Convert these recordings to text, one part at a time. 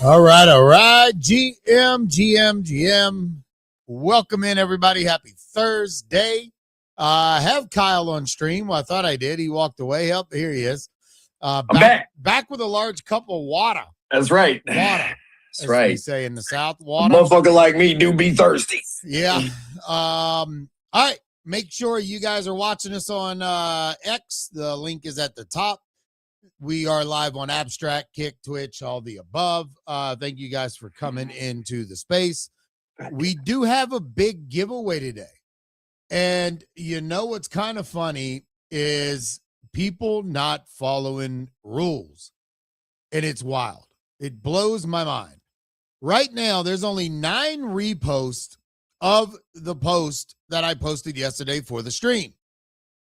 All right. GM. Welcome in, everybody. Happy Thursday. I have Kyle on stream. Well, I thought I did. He walked away. Here he is. Back with a large cup of water. That's right. Water. That's right. We say in the South, water. A motherfucker like me do be thirsty. Yeah. All right. Make sure you guys are watching us on X. The link is at the top. We are live on Abstract, Kick, Twitch, all the above. Thank you guys for coming into the space. We do have a big giveaway today. And you know what's kind of funny is people not following rules. And it's wild. It blows my mind. Right now, there's only 9 reposts of the post that I posted yesterday for the stream.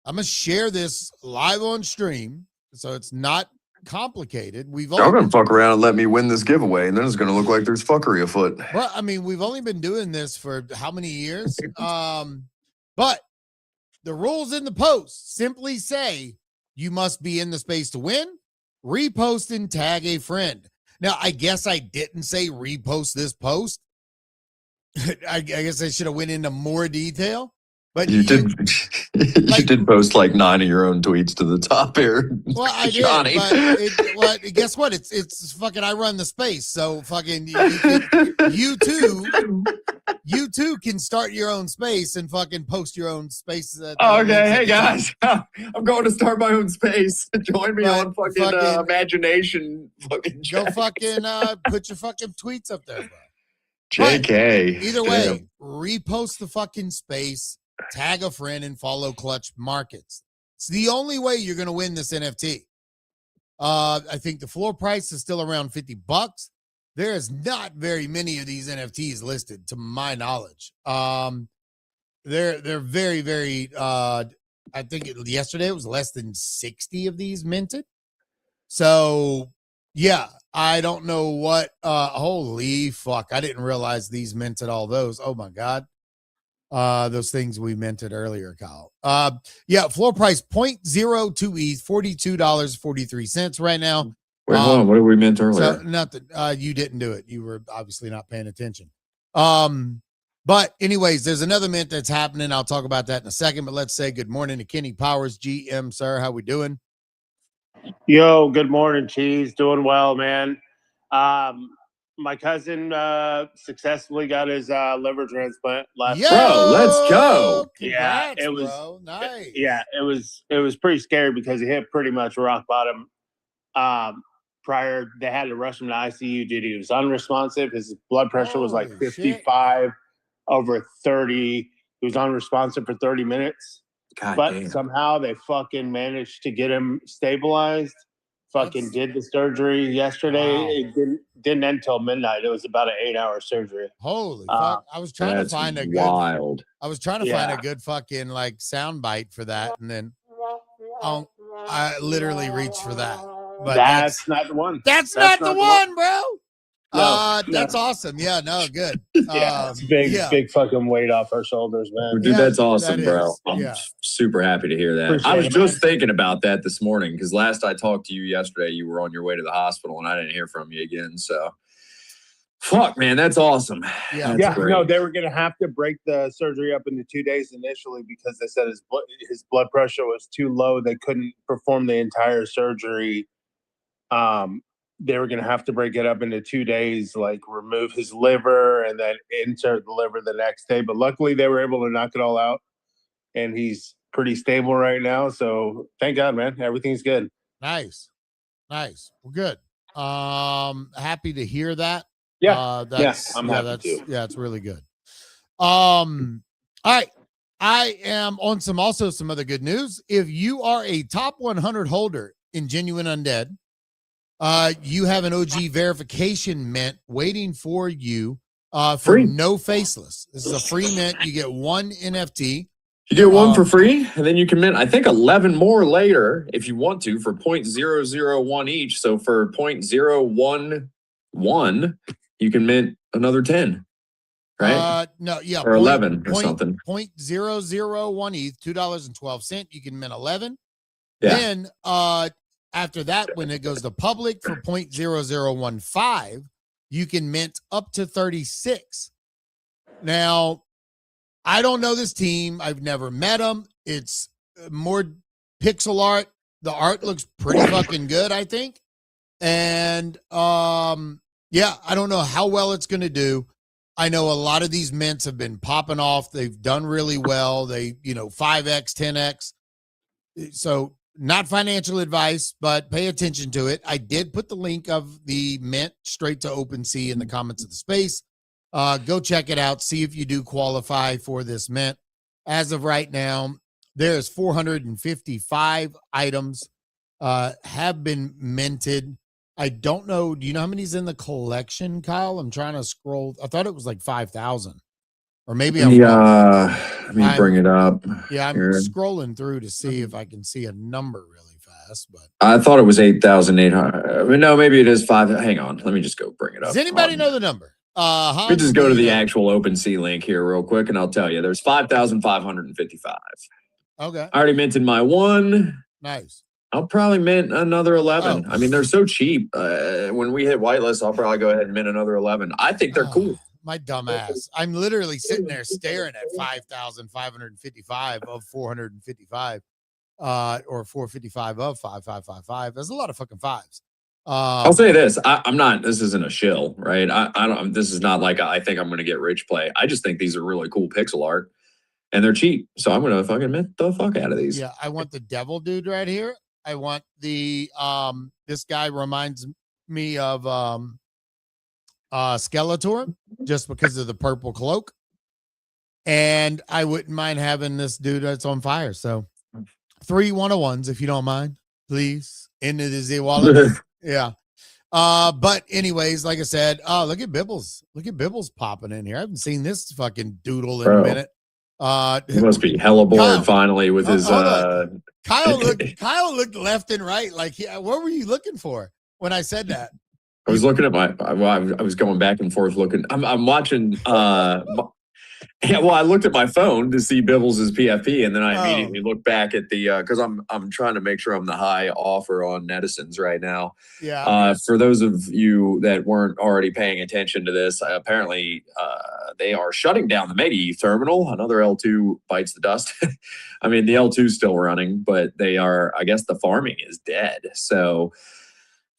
I'm going to share this live on stream, so it's not complicated. Y'all gonna fuck around and let me win this giveaway, and then it's gonna look like there's fuckery afoot. Well, I mean, we've only been doing this for how many years? But the rules in the post simply say you must be in the space to win, repost and tag a friend. Now, I guess I didn't say repost this post. I guess I should have went into more detail. But you did you did post like 9 of your own tweets to the top here. Well, I did, Johnny. but guess what? It's fucking I run the space, so fucking you too can start your own space and fucking post your own space. Okay, hey guys, I'm going to start my own space. Join me on fucking imagination. Fucking go fucking put your fucking tweets up there, bro. JK. But either way, repost the fucking space. Tag a friend and follow Clutch Markets. It's the only way you're going to win this NFT. I think the floor price is still around $50. There is not very many of these NFTs listed, to my knowledge. They're very, very. I think yesterday it was less than 60 of these minted. So yeah, I don't know what. Holy fuck! I didn't realize these minted all those. Oh my god. Those things we minted earlier, Kyle. Yeah, floor price 0.02 ETH, $42.43 right now. Wait, hold on. What did we mint earlier? So nothing. You didn't do it. You were obviously not paying attention. But anyways, there's another mint that's happening. I'll talk about that in a second. But let's say good morning to Kenny Powers, GM, sir. How we doing? Yo, good morning, Cheese. Doing well, man. My cousin successfully got his liver transplant last Yo, bro, let's go. Congrats, yeah, it was bro. Nice. Yeah, it was pretty scary because he hit pretty much rock bottom. Prior, they had to rush him to ICU due to he was unresponsive. His blood pressure was like 55 over 30. He was unresponsive for 30 minutes. God but damn. somehow they fucking managed to get him stabilized. Fucking did the surgery yesterday. Wow. It didn't end till midnight. It was about an 8-hour surgery. Holy fuck! I was trying to find a wild. I was trying to find a good fucking like sound bite for that, and then I literally reached for that. But that's not the one. That's not the one, bro. No, that's awesome. Yeah, no, good. Yeah, it's big fucking weight off our shoulders, man. Dude, that's awesome, bro. I'm Yeah. super happy to hear that. Appreciate I was it, just thinking about that this morning because last I talked to you yesterday, you were on your way to the hospital and I didn't hear from you again. So, fuck, man, that's awesome. Yeah, That's great. No, they were gonna have to break the surgery up into 2 days initially because they said his blood pressure was too low. They couldn't perform the entire surgery. They were going to have to break it up into 2 days, like remove his liver and then insert the liver the next day. But luckily they were able to knock it all out and he's pretty stable right now. So thank God, man. Everything's good. Nice. Well, good. Happy to hear that. Yeah. I'm happy too. Yeah, it's really good. All right. I am on some other good news. If you are a top 100 holder in Genuine Undead, you have an OG verification mint waiting for you for Free. no faceless. This is a free mint. You get 1 NFT. You get one for free, and then you can mint, I think, 11 more later if you want to for 0.001 each. So for 0.011, you can mint another 10, right? No, yeah. Or 11 or something. 0.001 ETH, $2.12. You can mint 11. Yeah. Then after that, when it goes to public for 0.0015, you can mint up to 36. Now, I don't know this team. I've never met them. It's more pixel art. The art looks pretty fucking good, I think. And yeah, I don't know how well it's going to do. I know a lot of these mints have been popping off. They've done really well. They, 5X, 10X. So not financial advice, but pay attention to it. I did put the link of the mint straight to OpenSea in the comments of the space. Go check it out. See if you do qualify for this mint. As of right now, There's 455 items have been minted. I don't know. Do you know how many's in the collection, Kyle? I'm trying to scroll. I thought it was like 5,000, or maybe I'm wrong. Let me bring it up. Yeah, I'm here. scrolling through to see if I can see a number really fast. But I thought it was 8,800. No, maybe it is 5. Hang on. Let me just go bring it up. Does anybody know the number? Let me just go to the actual OpenSea link here real quick, and I'll tell you. There's 5,555. Okay. I already minted my one. Nice. I'll probably mint another 11. Oh. I mean, they're so cheap. When we hit whitelist, I'll probably go ahead and mint another 11. I think they're cool. My dumb ass. I'm literally sitting there staring at 5,555 of 455, or 455 of 5,555. There's a lot of fucking fives. I'll say this. I'm not, this isn't a shill, right? I don't, this is not like I think I'm going to get rich play. I just think these are really cool pixel art and they're cheap. So I'm going to fucking mint the fuck out of these. Yeah. I want the devil dude right here. I want the, this guy reminds me of, Skeletor just because of the purple cloak. And I wouldn't mind having this dude that's on fire. So 3 101s, if you don't mind, please, into the Z wallet. Yeah. But anyways, like I said, look at Bibbles. Look at Bibbles popping in here. I haven't seen this fucking doodle in a minute. He must be hella bored Kyle, finally with his Kyle looked left and right. Like, what were you looking for when I said that? I was looking at I was going back and forth looking. I'm watching yeah, well, I looked at my phone to see Bibbles' PFP, and then I immediately looked back at the because I'm trying to make sure I'm the high offer on Netizens right now. Yeah. For those of you that weren't already paying attention to this, apparently they are shutting down the Mega ETH terminal. Another L2 bites the dust. I mean, the L2 is still running, but they are. I guess the farming is dead. So.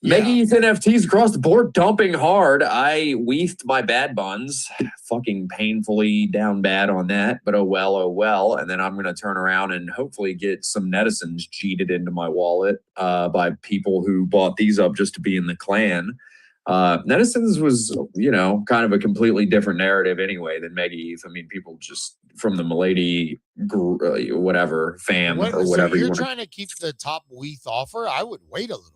Yeah. Mega ETH NFTs across the board dumping hard. I weethed my bad buns, fucking painfully down bad on that, but oh well. And then I'm going to turn around and hopefully get some Netizens cheated into my wallet by people who bought these up just to be in the clan. Netizens was, kind of a completely different narrative anyway than Mega ETH. I mean, people just from the Milady, whatever, fam or whatever. So you're trying to keep the top WETH offer? I would wait a little bit.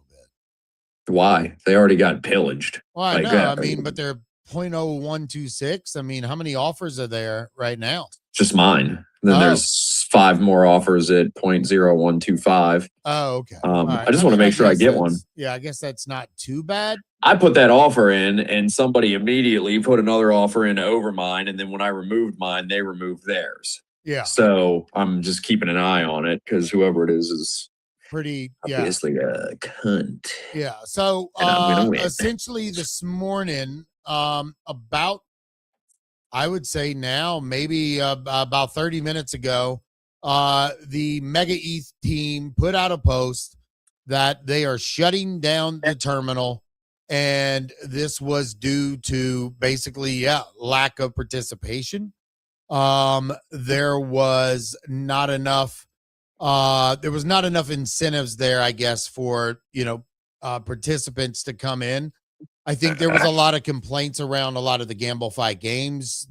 Why? They already got pillaged. Well, I know. I mean, but they're 0.0126. I mean, how many offers are there right now? Just mine. Then there's 5 more offers at 0.0125. Oh, okay. I just want to make sure I get one. Yeah, I guess that's not too bad. I put that offer in, and somebody immediately put another offer in over mine, and then when I removed mine, they removed theirs. Yeah. So I'm just keeping an eye on it because whoever it is pretty obviously a cunt. Yeah. So essentially this morning, about I would say now, maybe about 30 minutes ago, the Mega ETH team put out a post that they are shutting down the terminal, and this was due to basically lack of participation. There was not enough incentives there, I guess, for participants to come in. I think there was a lot of complaints around a lot of the GambleFi games.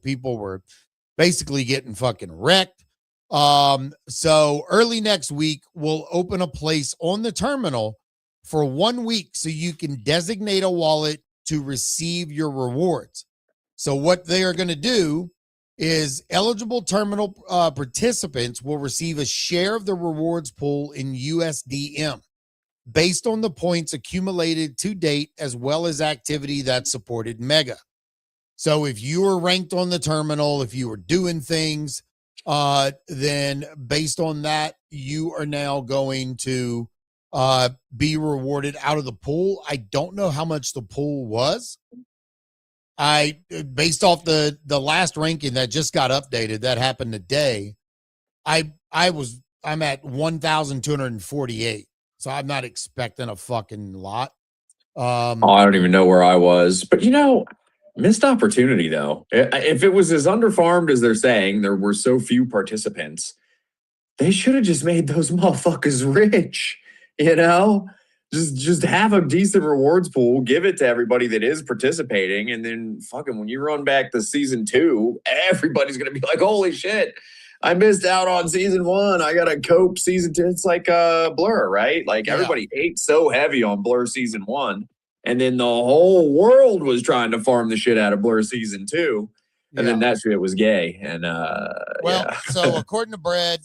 People were basically getting fucking wrecked. So early next week, we'll open a place on the terminal for 1 week so you can designate a wallet to receive your rewards. So what they are going to do is eligible terminal participants will receive a share of the rewards pool in USDM based on the points accumulated to date, as well as activity that supported Mega. So if you were ranked on the terminal, if you were doing things, then based on that, you are now going to be rewarded out of the pool. I don't know how much the pool was. Based off the last ranking that just got updated, that happened today, I'm at 1,248. So I'm not expecting a fucking lot. I don't even know where I was, but missed opportunity though. If it was as underfarmed as they're saying, there were so few participants, they should have just made those motherfuckers rich, Just have a decent rewards pool, give it to everybody that is participating, and then fucking when you run back to season 2, everybody's gonna be like, holy shit, I missed out on season 1. I got to cope season 2. It's like Blur, right? Like everybody ate so heavy on Blur season 1. And then the whole world was trying to farm the shit out of Blur season 2. And then that shit was gay. And so according to Brad,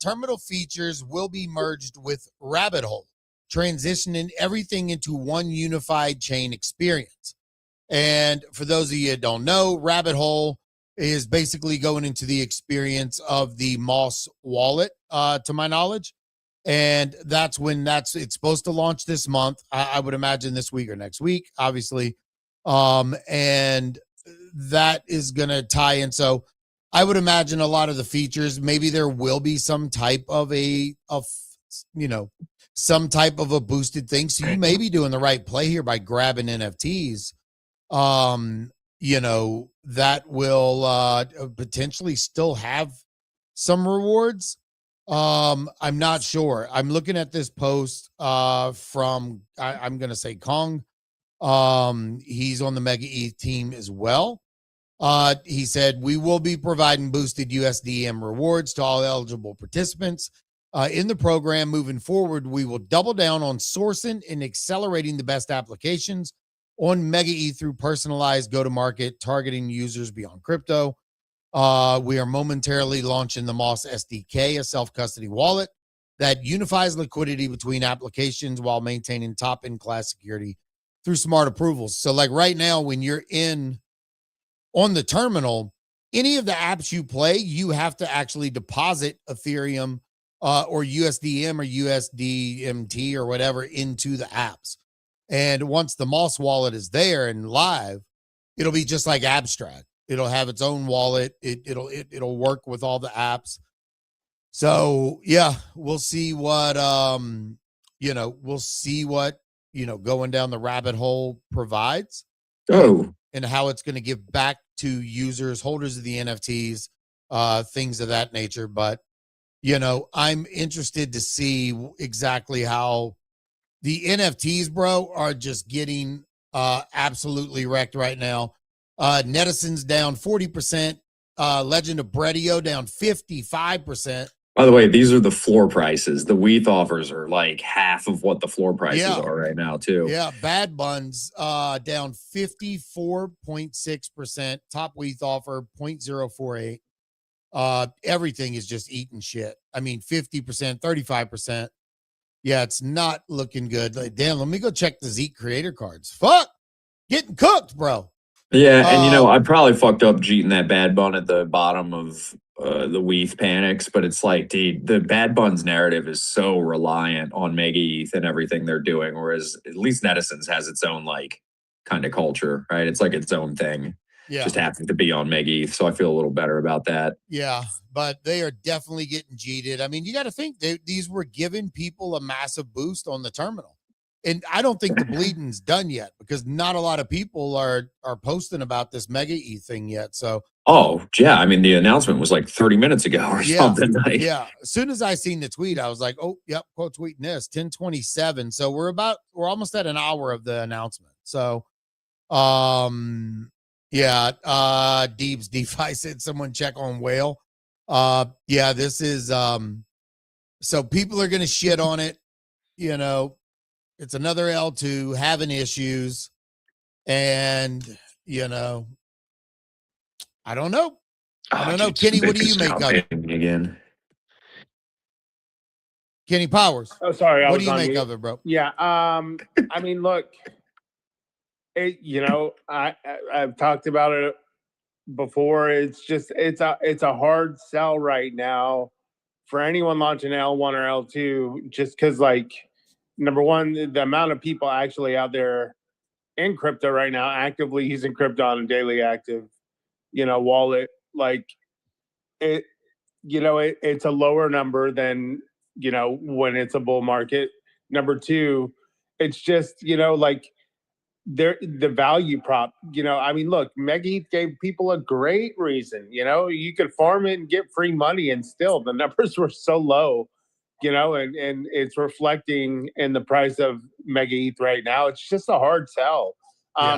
terminal features will be merged with Rabbit Hole, transitioning everything into one unified chain experience. And for those of you that don't know, Rabbit Hole is basically going into the experience of the Moss wallet, to my knowledge. And that's when it's supposed to launch this month. I would imagine this week or next week, obviously. And that is going to tie in. So I would imagine a lot of the features, maybe there will be some type of some type of a boosted thing. So you may be doing the right play here by grabbing NFTs. That will potentially still have some rewards. I'm not sure. I'm looking at this post from I'm gonna say Kong. He's on the Mega ETH team as well. He said we will be providing boosted USDM rewards to all eligible participants in the program. Moving forward, we will double down on sourcing and accelerating the best applications on Mega ETH through personalized go-to-market, targeting users beyond crypto. We are momentarily launching the Moss SDK, a self-custody wallet that unifies liquidity between applications while maintaining top-in-class security through smart approvals. So like right now, when you're on the terminal, any of the apps you play, you have to actually deposit Ethereum or USDM or USDMT or whatever into the apps. And once the Moss wallet is there and live, it'll be just like Abstract. It'll have its own wallet. It'll work with all the apps. So yeah, we'll see what going down the rabbit hole provides. And how it's going to give back to users, holders of the NFTs, things of that nature. But I'm interested to see exactly how the NFTs, bro, are just getting absolutely wrecked right now. Netizens down 40%. Legend of Bredio down 55%. By the way, these are the floor prices. The WETH offers are like half of what the floor prices are right now, too. Yeah, Bad Buns down 54.6%. Top WETH offer 0.048. Everything is just eating shit. I mean, 50%, 35%. Yeah, it's not looking good. Like, damn, let me go check the Zeke creator cards. Fuck, getting cooked, bro. Yeah, and I probably fucked up jeeting that Bad Bun at the bottom of the WETH panics, but it's like, dude, the Bad Buns narrative is so reliant on Mega ETH and everything they're doing, whereas at least Netizens has its own like kind of culture, right? It's like its own thing. Yeah. Just happens to be on Mega ETH, so I feel a little better about that. Yeah, but they are definitely getting cheated. I mean, you got to think these were giving people a massive boost on the terminal. And I don't think the bleeding's done yet because not a lot of people are posting about this Mega ETH thing yet. So, yeah, I mean, the announcement was like 30 minutes ago or something. Like, yeah, as soon as I seen the tweet, I was like, oh, yep, quote tweeting this 10:27. So we're almost at an hour of the announcement. So, yeah, Deeb's DeFi said someone check on Whale. Yeah, this is so people are gonna shit on it, it's another L2 having issues, and I don't know. Kenny, what do you make of it? Again? Kenny Powers. Oh, sorry. What do you make of it, bro? Yeah. I mean, look, I've talked about it before. It's just, it's a hard sell right now for anyone launching L1 or L2, just because, like, number one, the amount of people actually out there in crypto right now actively using crypto on a daily active, wallet, like it's a lower number than, when it's a bull market. Number two, it's just, like the value prop, I mean, look, Mega ETH gave people a great reason, you could farm it and get free money, and still the numbers were so low, and it's reflecting in the price of Mega ETH right now. It's just a hard sell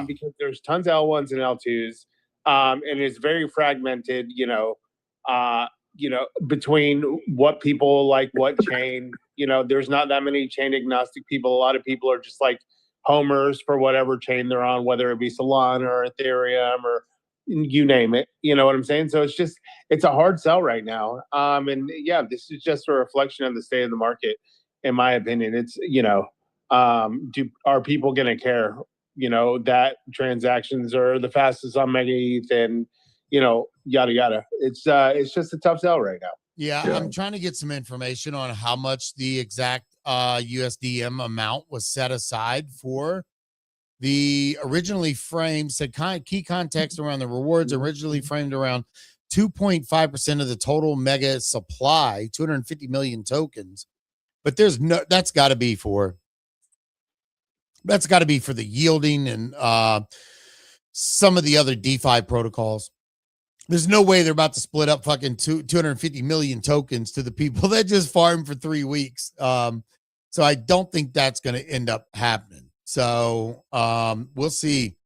because there's tons of L1s and L2s, and it's very fragmented, between what people like, what chain, there's not that many chain agnostic people. A lot of people are just like homers for whatever chain they're on, whether it be Solana or Ethereum or you name it. You know what I'm saying? So it's a hard sell right now. And yeah, this is just a reflection of the state of the market, in my opinion. It's, are people going to care, that transactions are the fastest on Mega ETH and, yada, yada. It's just a tough sell right now. Yeah, I'm trying to get some information on how much the exact USDM amount was set aside for the originally framed, said key context around the rewards originally framed around 2.5% of the total mega supply, 250 million tokens. But that's got to be for the yielding and some of the other DeFi protocols. There's no way they're about to split up fucking 250 million tokens to the people that just farmed for 3 weeks. So I don't think that's going to end up happening. So we'll see.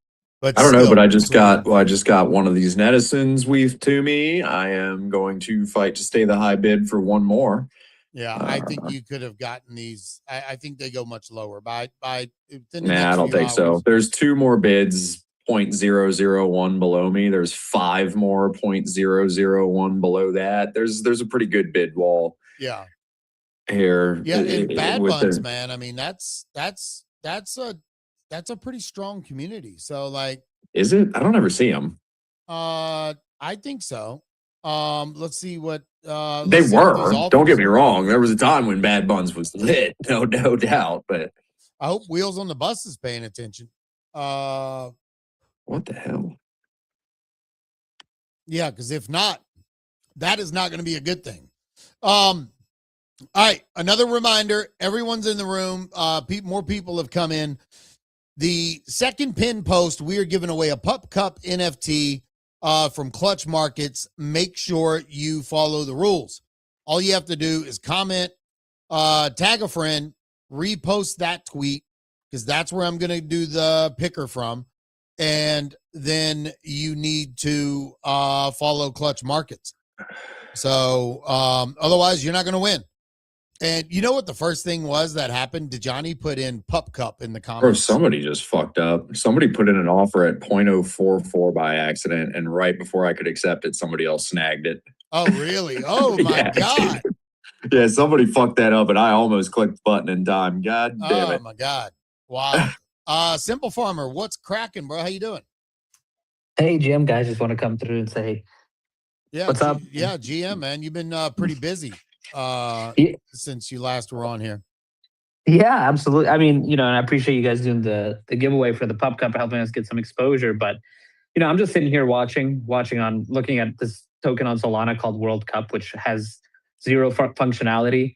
But I don't know, but I just got one of these netizens weaved to me. I am going to fight to stay the high bid for one more. Yeah, I think you could have gotten these. I think they go much lower by I don't think so. There's 2 more bids 0.001 below me. There's 5 more 0.001 below that. There's a pretty good bid wall. Yeah. Here. Yeah, and bad buns, man. I mean, that's a pretty strong community. So like, is it? I don't ever see them. I think so. Let's see what they were. Don't get me wrong. There was a time when Bad Buns was lit, no doubt. But I hope Wheels on the Bus is paying attention. What the hell? Yeah, because if not, that is not going to be a good thing. All right, another reminder: everyone's in the room. More people have come in. The second pin post, we are giving away a Pup Cup NFT from Clutch Markets. Make sure you follow the rules. All you have to do is comment, tag a friend, repost that tweet, because that's where I'm going to do the picker from. And then you need to follow Clutch Markets. So otherwise, you're not going to win. And you know what the first thing was that happened? Dejani put in Pup Cup in the comments. Or somebody just fucked up. Somebody put in an offer at 0.044 by accident, and right before I could accept it, somebody else snagged it. Oh, really? Oh, my God. Yeah, somebody fucked that up, and I almost clicked the button in time. God damn it. Oh, my God. Wow. Simple Farmer, what's cracking, bro? How you doing? Hey, GM guys, just want to come through and say, yeah, what's up? Yeah, GM, man, you've been pretty busy since you last were on here. Yeah, absolutely. I mean, and I appreciate you guys doing the giveaway for the Pup Cup, helping us get some exposure. But, I'm just sitting here looking at this token on Solana called World Cup, which has zero functionality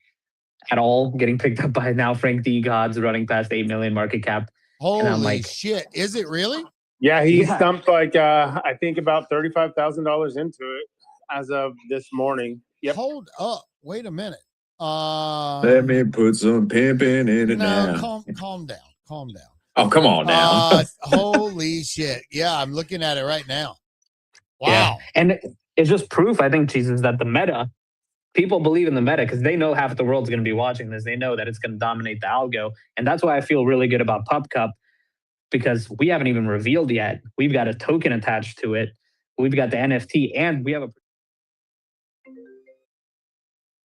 at all, getting picked up by now Frank D. Gods, running past 8 million market cap. Holy shit. Is it really? Yeah, he stumped I think about $35,000 into it as of this morning. Yep. Hold up. Wait a minute. Let me put some pimping in it now. Calm down. Oh, come on now. Holy shit. Yeah, I'm looking at it right now. Wow. Yeah. And it's just proof, I think, Jesus, that the meta, people believe in the meta because they know half the world's going to be watching this. They know that it's going to dominate the algo. And that's why I feel really good about Pup Cup, because we haven't even revealed yet. We've got a token attached to it. We've got the NFT, and we have a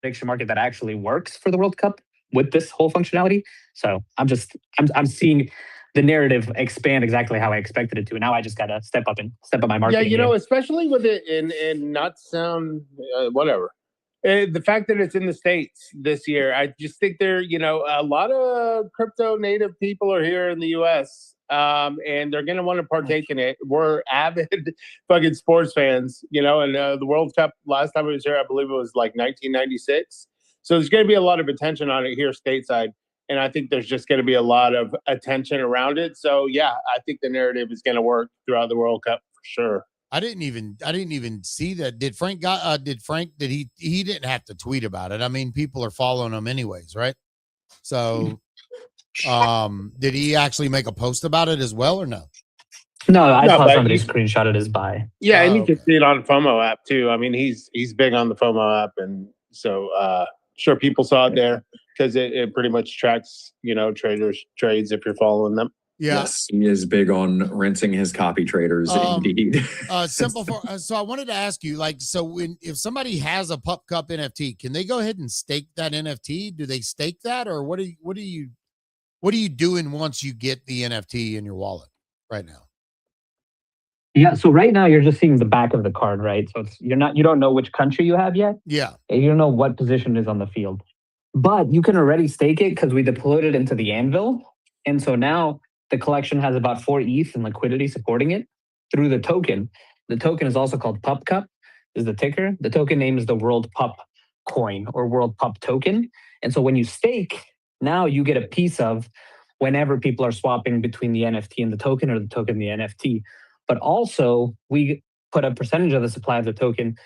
prediction market that actually works for the World Cup with this whole functionality. So I'm seeing the narrative expand exactly how I expected it to. And now I just got to step up my marketing. Yeah, especially with it in not sound whatever. The fact that it's in the States this year, I just think a lot of crypto native people are here in the US. And they're going to want to partake in it. We're avid fucking sports fans, and the World Cup last time it was here, I believe it was like 1996. So there's going to be a lot of attention on it here stateside. And I think there's just going to be a lot of attention around it. So yeah, I think the narrative is going to work throughout the World Cup for sure. I didn't even see that. Did Frank he didn't have to tweet about it. I mean, people are following him anyways, right? So did he actually make a post about it as well or no? No, I No, saw but somebody you, screenshotted his buy. yeah, and Oh, you can okay. see it on FOMO app too. I mean, he's big on the FOMO app, and so sure people saw it there because it pretty much tracks traders trades if you're following them. Yeah. Yes, he is big on rinsing his copy traders. Indeed. Simple for so I wanted to ask you, like, so when if somebody has a Pup Cup NFT, can they go ahead and stake that NFT? Do they stake that, or what are you doing once you get the NFT in your wallet right now? Yeah, so right now you're just seeing the back of the card, right? So you don't know which country you have yet, Yeah. and you don't know what position is on the field. But you can already stake it because we deployed it into the Anvil. And so now the collection has about 4 ETH in liquidity supporting it through the token. The token is also called Pup Cup, is the ticker. The token name is the World Pup coin or World Pup token. And so when you stake, now you get a piece of whenever people are swapping between the NFT and the token or the token and the NFT. But also we put a percentage of the supply of the token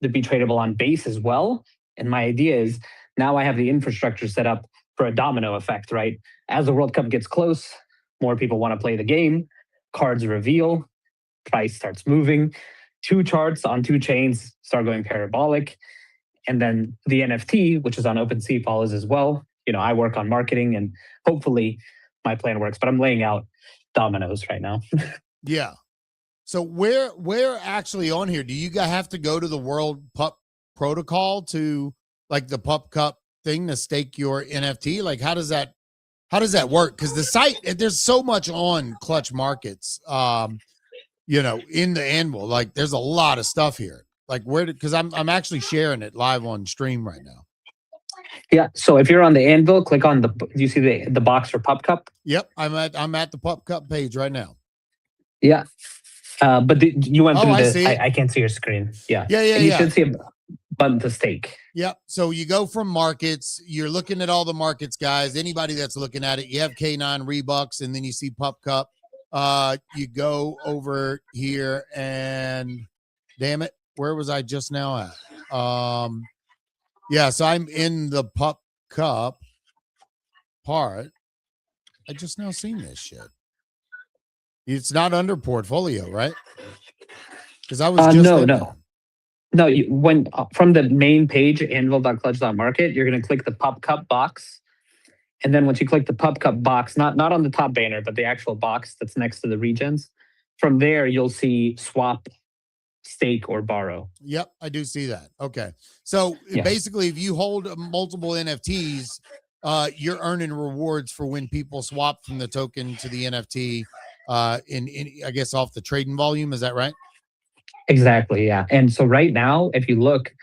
to be tradable on base as well. And my idea is now I have the infrastructure set up for a domino effect, right? As the World Cup gets close, more people want to play the game, cards reveal, price starts moving, 2 charts on 2 chains start going parabolic. And then the NFT, which is on OpenSea, follows as well. I work on marketing and hopefully my plan works, but I'm laying out dominoes right now. Yeah. So where actually on here do you guys have to go to the World Pup protocol to like the Pup Cup thing to stake your NFT? Like how does that work? Because the site there's so much on Clutch Markets, in the Anvil. Like there's a lot of stuff here. Like because I'm actually sharing it live on stream right now. Yeah. So if you're on the Anvil, click on do you see the box for Pup Cup? Yep, I'm at the Pup Cup page right now. Yeah. But you went through I the. see it. I can't see your screen. Yeah. Yeah. And you should see a button to stake. Yep. So you go from markets, you're looking at all the markets, guys. Anybody that's looking at it, you have K9 Rebucks, and then you see Pup Cup. You go over here and damn it, where was I just now at? Yeah, so I'm in the Pup Cup part. I just now seen this shit. It's not under portfolio, right? Because I was just No, when from the main page, anvil.clutch.market, you're going to click the Pup Cup box. And then once you click the Pup Cup box, not on the top banner, but the actual box that's next to the regions, from there, you'll see swap, stake, or borrow. Yep, I do see that. Okay. So basically, if you hold multiple NFTs, you're earning rewards for when people swap from the token to the NFT in I guess off the trading volume. Is that right? Exactly. Yeah. And so right now, if you look,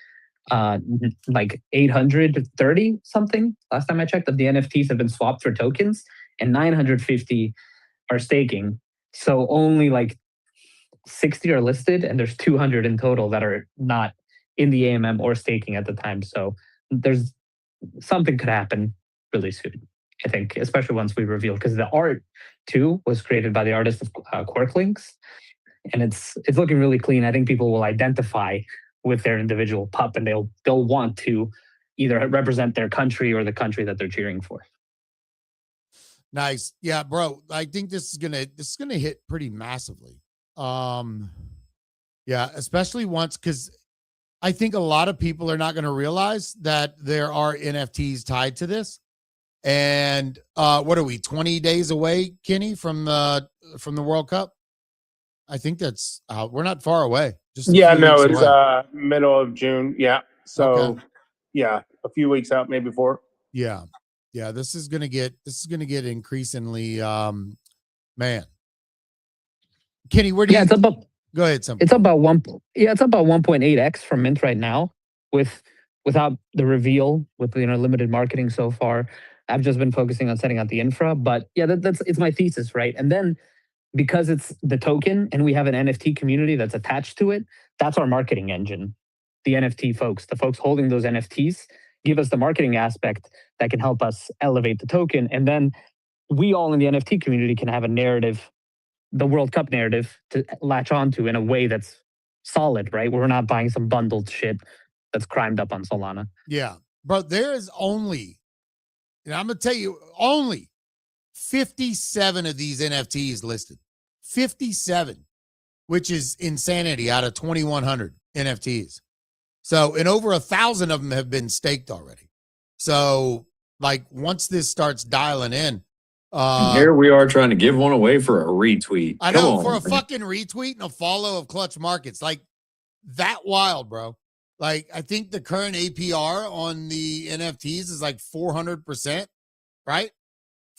like 830 something last time I checked of the NFTs have been swapped for tokens, and 950 are staking. So only like 60 are listed, and there's 200 in total that are not in the AMM or staking at the time. So there's something could happen really soon, I think, especially once we reveal, because the art too was created by the artist of Quirklinks, and it's looking really clean. I think people will identify with their individual pup, and they'll want to either represent their country or the country that they're cheering for. Nice. Yeah, bro. I think this is gonna hit pretty massively. Yeah, especially once, because I think a lot of people are not going to realize that there are NFTs tied to this. And what are we, 20 days away, Kenny, from the World Cup? I think that's we're not far away. Just it's middle of June. Yeah. So okay. Yeah, a few weeks out, maybe 4. Yeah. This is gonna get increasingly man. Kenny, where do you? It's about. Go ahead. Something. It's about 1.8x from Mint right now, without the reveal, with limited marketing so far. I've just been focusing on setting out the infra, but yeah, it's my thesis, right? And then because it's the token and we have an NFT community that's attached to it, that's our marketing engine. The NFT folks, the folks holding those NFTs, give us the marketing aspect that can help us elevate the token, and then we all in the NFT community can have a narrative, the World Cup narrative, to latch onto in a way that's solid, right? We're not buying some bundled shit that's crimed up on Solana. Yeah, bro, there is only, and I'm going to tell you, only 57 of these NFTs listed. 57, which is insanity out of 2,100 NFTs. So, and over 1,000 of them have been staked already. So, like, once this starts dialing in, Here we are trying to give one away for a retweet. I Come know, on, for a man. fucking retweet and a follow of Clutch Markets, like that wild, bro. Like, I think the current APR on the NFTs is like 400%, right?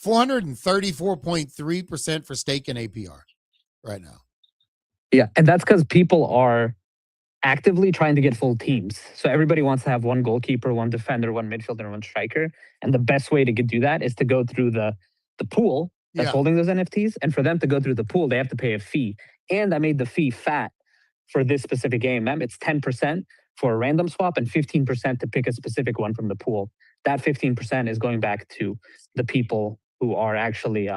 434.3% for stake and APR right now. Yeah, and that's because people are actively trying to get full teams. So everybody wants to have one goalkeeper, one defender, one midfielder, one striker. And the best way to do that is to go through the pool that's holding those NFTs. And for them to go through the pool, they have to pay a fee. And I made the fee fat for this specific game. It's 10% for a random swap and 15% to pick a specific one from the pool. That 15% is going back to the people who are actually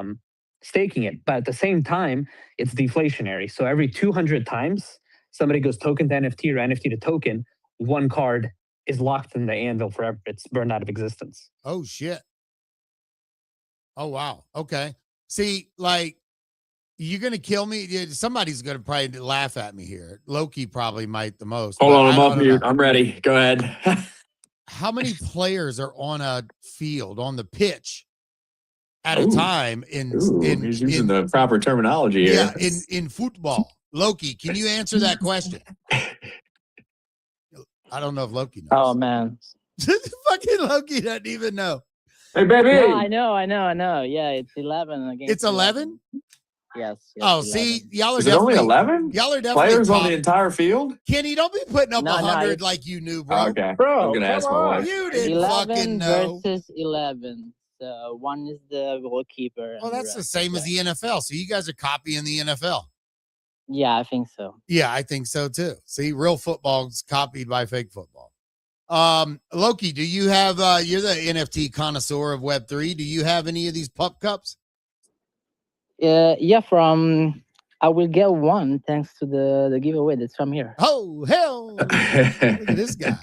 staking it. But at the same time, it's deflationary. So every 200 times somebody goes token to NFT or NFT to token, one card is locked in the anvil forever. It's burned out of existence. Oh, shit. Oh, wow. Okay. See, like, you're going to kill me. Somebody's going to probably laugh at me here. Loki probably might the most. Hold on, I I'm off don't mute. know. I'm ready. Go ahead. How many players are on a field, on the pitch at a Ooh. time He's using the proper terminology here. Yeah, in football. Loki, can you answer that question? I don't know if Loki knows. Oh man. Fucking Loki doesn't even know. Hey, baby. No, I know. Yeah, it's 11 against. It's 11? Yes. Oh, 11. see, y'all are Is it only definitely 11 y'all are definitely players on top. the entire field? Kenny, don't be putting up No, 100 like you knew, bro. Oh, okay. Bro, I was gonna ask my come on. wife. You didn't fucking 11 know. versus 11. So one is the goalkeeper. Well, and that's the rest same is as the NFL. So you guys are copying the NFL. Yeah, I think so. Yeah, I think so too. See, real football's copied by fake football. Loki, do you have you're the NFT connoisseur of Web3. Do you have any of these pup cups? Yeah, from I will get one thanks to the giveaway that's from here. Oh, hell. Look at this guy.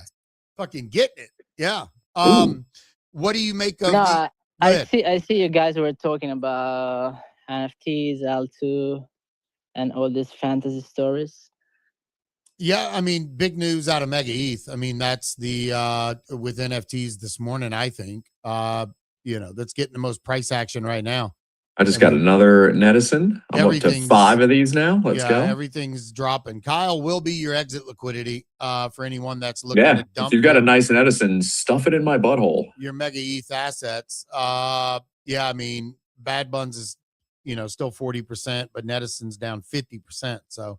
Fucking getting it. Yeah. Ooh. What do you make of No, the I see you guys were talking about NFTs, L2, and all these fantasy stories. Yeah, I mean, big news out of Mega ETH. I mean, that's the with NFTs this morning, I think. That's getting the most price action right now. I just got another Netizen. I'm up to Everything's- 5 of these now. Let's go. Everything's dropping. Kyle will be your exit liquidity for anyone that's looking Yeah, to dump. if you've got a nice Netizen, stuff it in my butthole. Your Mega ETH assets. I mean, Bad Buns is, still 40%, but Netizen's down 50%. So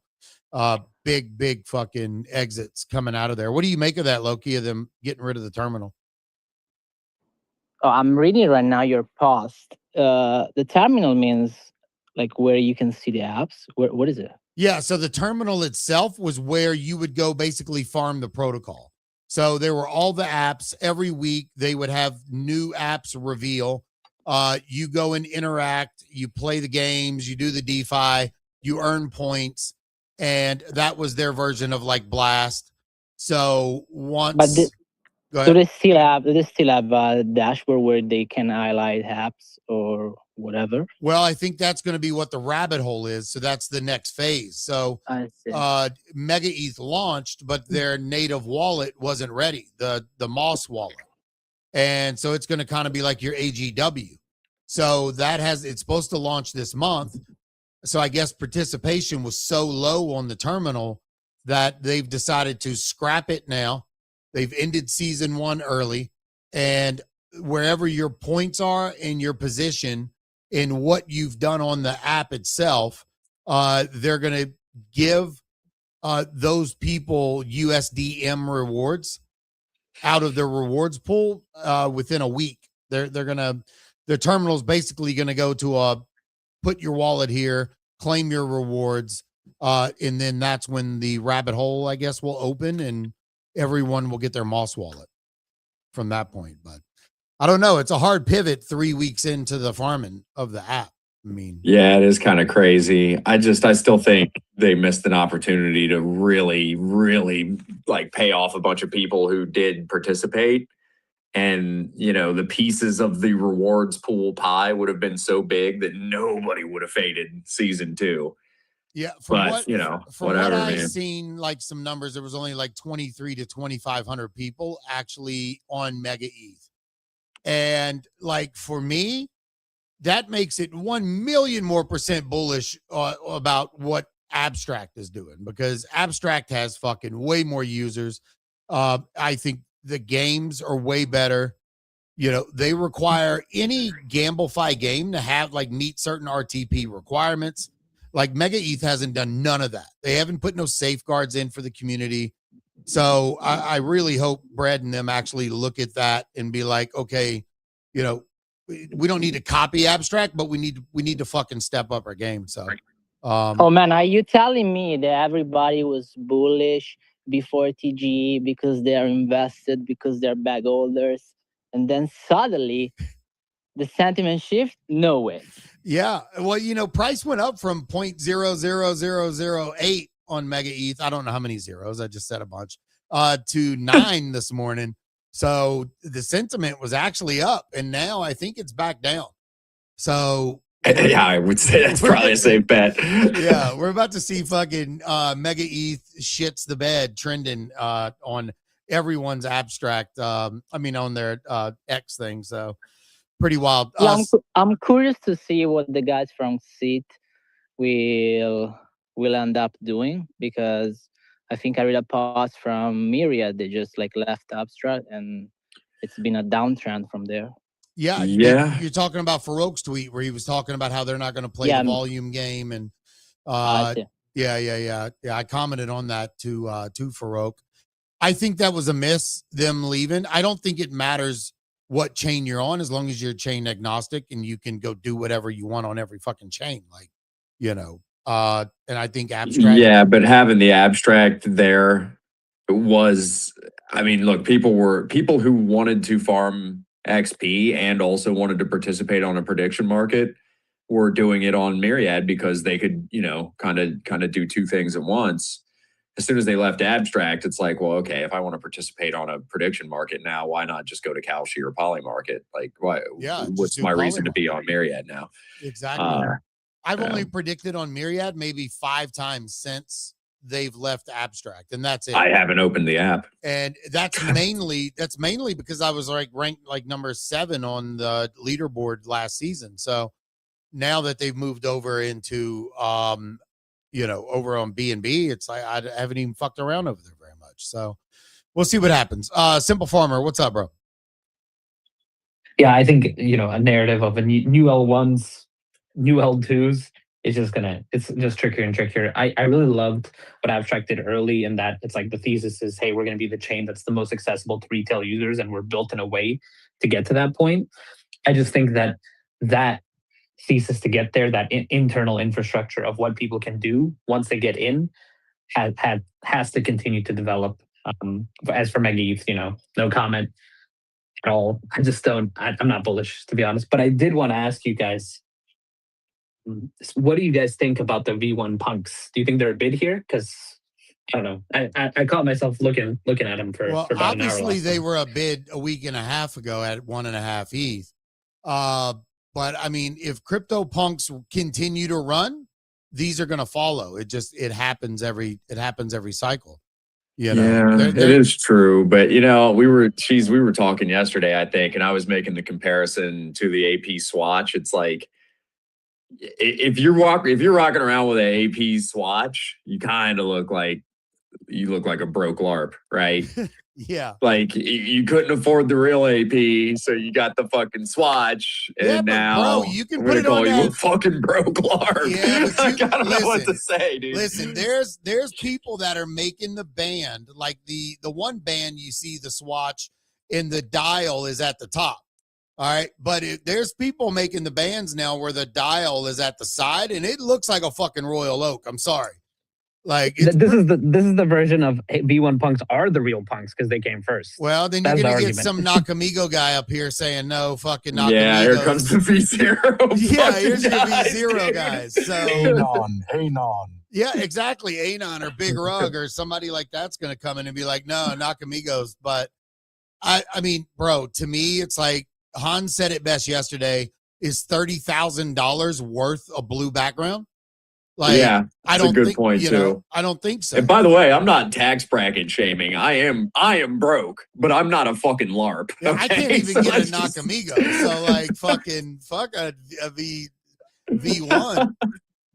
big fucking exits coming out of there. What do you make of that, Loki, of them getting rid of the terminal? Oh, I'm reading right now your post. The terminal means like where you can see the apps. What is it? Yeah, so the terminal itself was where you would go basically farm the protocol. So there were all the apps. Every week they would have new apps reveal. You go and interact, you play the games, you do the DeFi, you earn points, and that was their version of like Blast. So once do they still have a dashboard where they can highlight apps or whatever? Well, I think that's going to be what the rabbit hole is. So that's the next phase. So I see. Mega ETH launched, but their native wallet wasn't ready, the Moss wallet. And so it's going to kind of be like your AGW. So it's supposed to launch this month. So I guess participation was so low on the terminal that they've decided to scrap it now. They've ended season 1 early, and wherever your points are in your position in what you've done on the app itself, they're going to give those people USDM rewards out of their rewards pool within a week. The terminal's basically going to go to put your wallet here, claim your rewards, and then that's when the rabbit hole, I guess, will open and everyone will get their Moss wallet from that point. But I don't know. It's a hard pivot 3 weeks into the farming of the app. I mean, yeah, it is kind of crazy. I still think they missed an opportunity to really, really like pay off a bunch of people who did participate. And, the pieces of the rewards pool pie would have been so big that nobody would have faded season 2. Yeah, But from what whatever, I man. seen, like some numbers, there was only like 23 to 2,500 people actually on Mega ETH. And like for me, that makes it 1 million more percent bullish about what Abstract is doing, because Abstract has fucking way more users. I think the games are way better. They require any GambleFi game to have like meet certain RTP requirements. Like Mega ETH hasn't done none of that. They haven't put no safeguards in for the community. So I really hope Brad and them actually look at that and be like, okay, we don't need to copy Abstract, but we need to fucking step up our game. So, oh man, are you telling me that everybody was bullish before TGE because they're invested, because they're bag holders, and then suddenly the sentiment shift? No way. Yeah, well, price went up from 0.00008 on Mega ETH. I don't know how many zeros. I just said a bunch. To 9 this morning. So the sentiment was actually up, and now I think it's back down. So Yeah, I would say that's probably a safe bet. yeah, we're about to see fucking Mega ETH shits the bed trending on everyone's Abstract. On their X thing. So pretty wild. Yeah, I'm curious to see what the guys from Seat will end up doing, because I think I read a post from Myriad. They just like left Abstract, and it's been a downtrend from there. Yeah. Yeah. You're talking about Farouk's tweet where he was talking about how they're not going to play the volume game, and I see. yeah. I commented on that to Farouk. I think that was a miss, them leaving. I don't think it matters what chain you're on, as long as you're chain agnostic and you can go do whatever you want on every fucking chain. Like, and I think Abstract. Yeah, but having the Abstract there was, look, people who wanted to farm XP and also wanted to participate on a prediction market were doing it on Myriad because they could, kind of do two things at once. As soon as they left Abstract, it's like, well, okay, if I want to participate on a prediction market now, why not just go to Kalshi or Poly Market? Like, why? Yeah, what's my reason to be on Myriad now? Exactly. I've only predicted on Myriad maybe 5 times since they've left Abstract, and that's it. I haven't opened the app, and that's mainly because I was like ranked like number 7 on the leaderboard last season. So now that they've moved over into over on B&B, it's like I haven't even fucked around over there very much. So we'll see what happens. Simple Farmer, what's up, bro? Yeah, I think a narrative of a new L1s, new L2s is it's just trickier and trickier. I really loved what Abstract did early, in that it's like the thesis is, hey, we're going to be the chain that's the most accessible to retail users, and we're built in a way to get to that point. I just think that thesis to get there, that internal infrastructure of what people can do once they get in, has to continue to develop. As for Mega ETH, no comment at all. I'm not bullish, to be honest. But I did want to ask you guys, what do you guys think about the V1 punks? Do you think they're a bid here? Because I don't know. I caught myself looking at them for about an hour. Obviously they were a bid a week and a half ago at 1.5 ETH. But if crypto punks continue to run, these are going to follow. It happens every cycle. Yeah, it is true. But we were talking yesterday, I think, and I was making the comparison to the AP swatch. It's like, if you're rocking around with an AP swatch, you kind of look like a broke LARP, right? Yeah. Like, you couldn't afford the real AP, so you got the fucking swatch, and now, bro, you can I'm put it on you a fucking broke LARP. Yeah, but I don't know what to say, dude. Listen, there's people that are making the band, like the one band you see the swatch and the dial is at the top. All right, but there's people making the bands now where the dial is at the side, and it looks like a fucking Royal Oak. I'm sorry. Like, this is the version of V1 punks are the real punks because they came first. Well, then you're gonna get some Nakamigo guy up here saying no fucking Nakamigos. Yeah, here comes the V0. Yeah, here's the V0 guys. So Anon. Yeah, exactly. Anon or Big Rug or somebody like that's gonna come in and be like, no, Nakamigos. But I mean, bro, to me, it's like Hans said it best yesterday. Is $30,000 worth a blue background? Like, yeah, I that's a don't good think, point you too. know, I don't think so. And by the way, I'm not tax bracket shaming. I am broke, but I'm not a fucking LARP. Yeah, I can't okay? even So get I a just- Nakamigo. So like fuck a V1.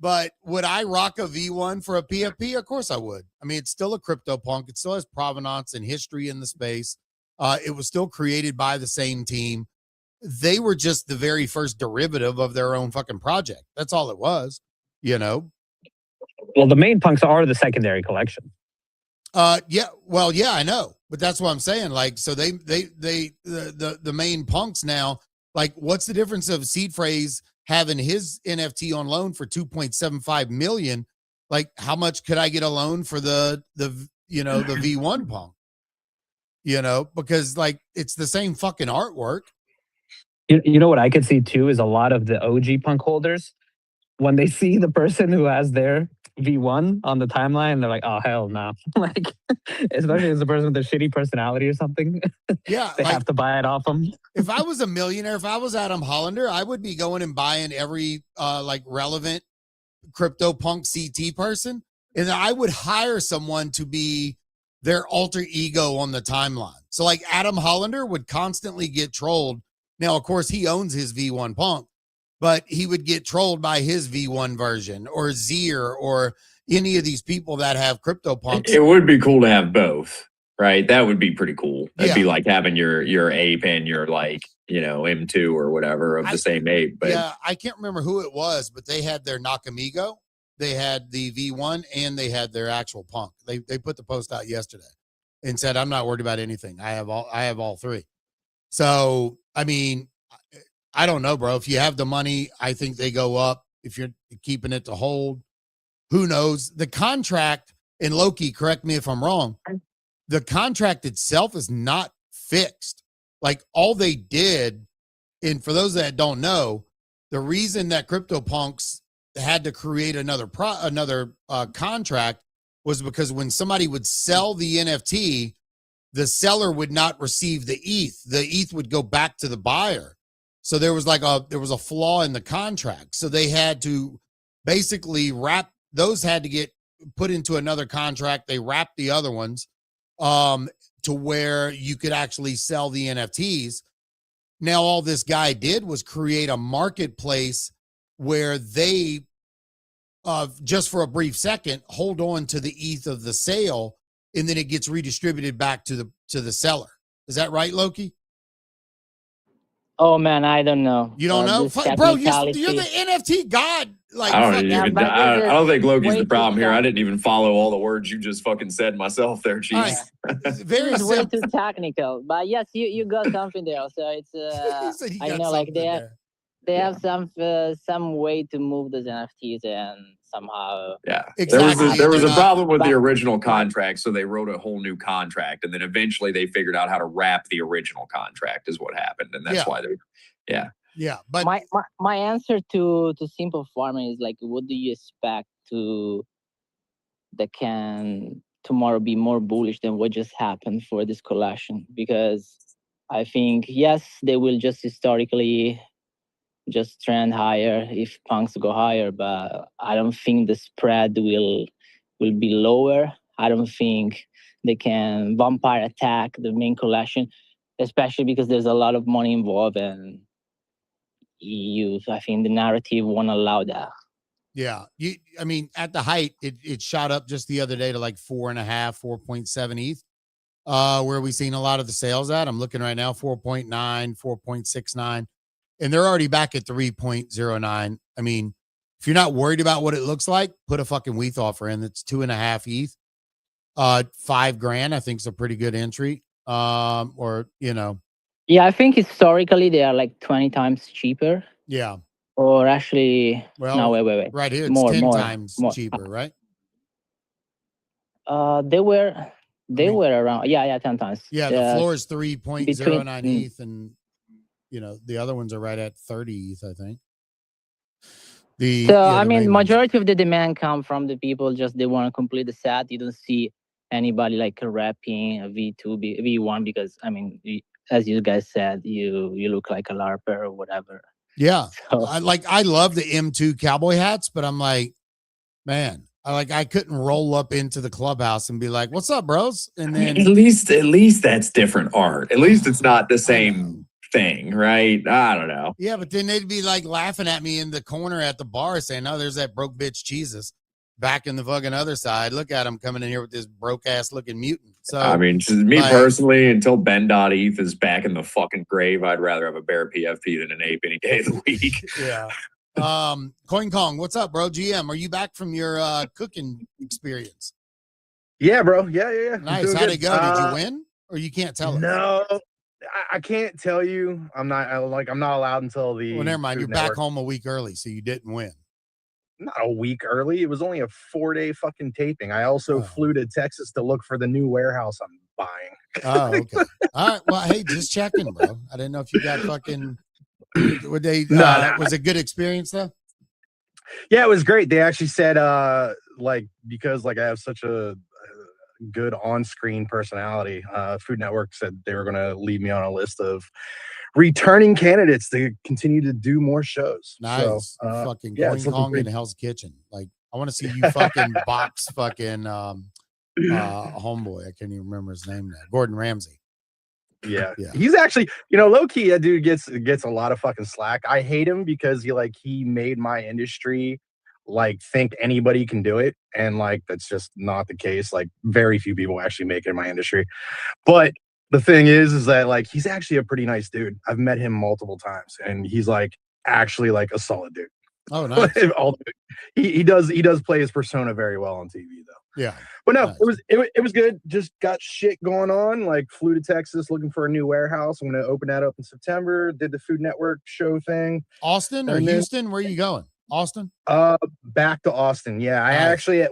But would I rock a V1 for a PFP? Of course I would. I mean, it's still a CryptoPunk. It still has provenance and history in the space. It was still created by the same team. They were just the very first derivative of their own fucking project. That's all it was, you know? Well, the main punks are the secondary collection. Yeah, well, yeah, I know, but that's what I'm saying. Like, so the main punks now, like, what's the difference of Seed Phrase having his NFT on loan for 2.75 million? Like, how much could I get a loan for the V1 punk? You know, because like it's the same fucking artwork. You know what I could see too is a lot of the OG punk holders, when they see the person who has their V1 on the timeline, they're like, oh, hell no. Like, especially as a person with a shitty personality or something, Yeah, they like have to buy it off them. if I was a millionaire, if I was Adam Hollander, I would be going and buying every like relevant CryptoPunk CT person, and I would hire someone to be their alter ego on the timeline. So like Adam Hollander would constantly get trolled. Now, of course, he owns his V1 Punk, but he would get trolled by his V1 version or Zier or any of these people that have CryptoPunks. It would be cool to have both, right? That would be pretty cool. It'd be Yeah. like having your ape and your like, M2 or whatever of the same ape. But Yeah, I can't remember who it was, but they had their Nakamigo, they had the V1, and they had their actual punk. They put the post out yesterday and said, "I'm not worried about anything. I have all three." So, I mean, I don't know, bro. If you have the money, I think they go up. If you're keeping it to hold, who knows? The contract, and Loki, correct me if I'm wrong, the contract itself is not fixed. Like all they did, and for those that don't know, the reason that CryptoPunks had to create another contract was because when somebody would sell the NFT, the seller would not receive the ETH. The ETH would go back to the buyer. So there was a flaw in the contract. So they had to basically had to get put into another contract. They wrapped the other ones to where you could actually sell the NFTs. Now, all this guy did was create a marketplace where they, just for a brief second, hold on to the ETH of the sale, and then it gets redistributed back to the seller. Is that right, Loki? Oh man, I don't know. You don't know, This bro? You're technicality. the NFT god. Like, I don't fuck, even. but I this is don't think Loki's way the too problem here. I fast. didn't even follow all the words you just fucking said myself there, Chief. all right, very This is way simple. too technical. But yes, you got something there. So it's He said he I got know like something there. they have some way to move those NFTs and somehow Yeah, Exactly. there was a They're problem with the but- original contract, so they wrote a whole new contract, and then eventually they figured out how to wrap the original contract. Is what happened, and that's Yeah. why they. Yeah, but my answer to simple farming is like, what do you expect that can tomorrow be more bullish than what just happened for this collection? Because I think yes, they will just historically just trend higher if punks go higher, but I don't think the spread will be lower. I don't think they can vampire attack the main collection, especially because there's a lot of money involved, and I think the narrative won't allow that. yeah, I mean, at the height, it shot up just the other day to like 4.5, 4.7 ETH. Where we've seen a lot of the sales at. I'm looking right now, 4.9, 4.69, and they're already back at 3.09. I mean, if you're not worried about what it looks like, put a fucking WETH offer in. That's 2.5 ETH. $5,000, I think, is a pretty good entry. Or Yeah, I think historically they are like 20 times cheaper. yeah. Or actually, Well, no, wait. Right here, it's More, 10 more, times more. cheaper, right? They were around 10 times. Yeah, the floor is 3.09 between- ETH, and the other ones are right at 30 ETH, I think. I mean, majority of the demand come from the people just they want to complete the set. You don't see anybody like rapping a V2, V1 because I mean, as you guys said, you look like a LARPer or whatever. Yeah, So I love the M2 cowboy hats, but I'm like, Man, I couldn't roll up into the clubhouse and be like, "What's up, bros?" And then At least that's different art. At least it's not the I same thing, right? I don't know. yeah, but then they'd be like laughing at me in the corner at the bar, saying, "Oh, there's that broke bitch Jesus back in the fucking other side. Look at him coming in here with this broke ass looking mutant." So I mean, just me like- personally, until Ben.eth is back in the fucking grave, I'd rather have a bear PFP than an ape any day of the week. yeah. Coin Kong, what's up, bro? GM, are you back from your cooking experience? Yeah, bro. Yeah. Nice. Doing How'd good. it go? Did you win? Or you can't tell us? No, I can't tell you. I'm not allowed until the. Well, never mind. Food You're Network. back home a week early, so you didn't win. Not a week early. It was only a 4-day fucking taping. I also flew to Texas to look for the new warehouse I'm buying. Oh, okay. All right. Well, hey, just checking, bro. I didn't know if you got fucking. Would they? Was it a good experience though? Yeah, it was great. They actually said, because I have such a good on-screen personality, Food Network said they were going to leave me on a list of returning candidates to continue to do more shows. Nice. So, fucking yeah, Going Kong in Hell's Kitchen. Like, I want to see you fucking box fucking homeboy. I can't even remember his name now. Gordon Ramsay. Yeah. He's actually, low key, that dude gets a lot of fucking slack. I hate him because he made my industry think anybody can do it, and that's just not the case. Very few people actually make it in my industry. But the thing is that he's actually a pretty nice dude. I've met him multiple times, and he's actually a solid dude. Oh, nice. he does play his persona very well on TV though. Yeah. But no, nice. it was good. Just got shit going on. Flew to Texas looking for a new warehouse. I'm gonna open that up in September. Did the Food Network show thing. Austin or Houston? Where are you going? Austin? Back to Austin. Yeah, I actually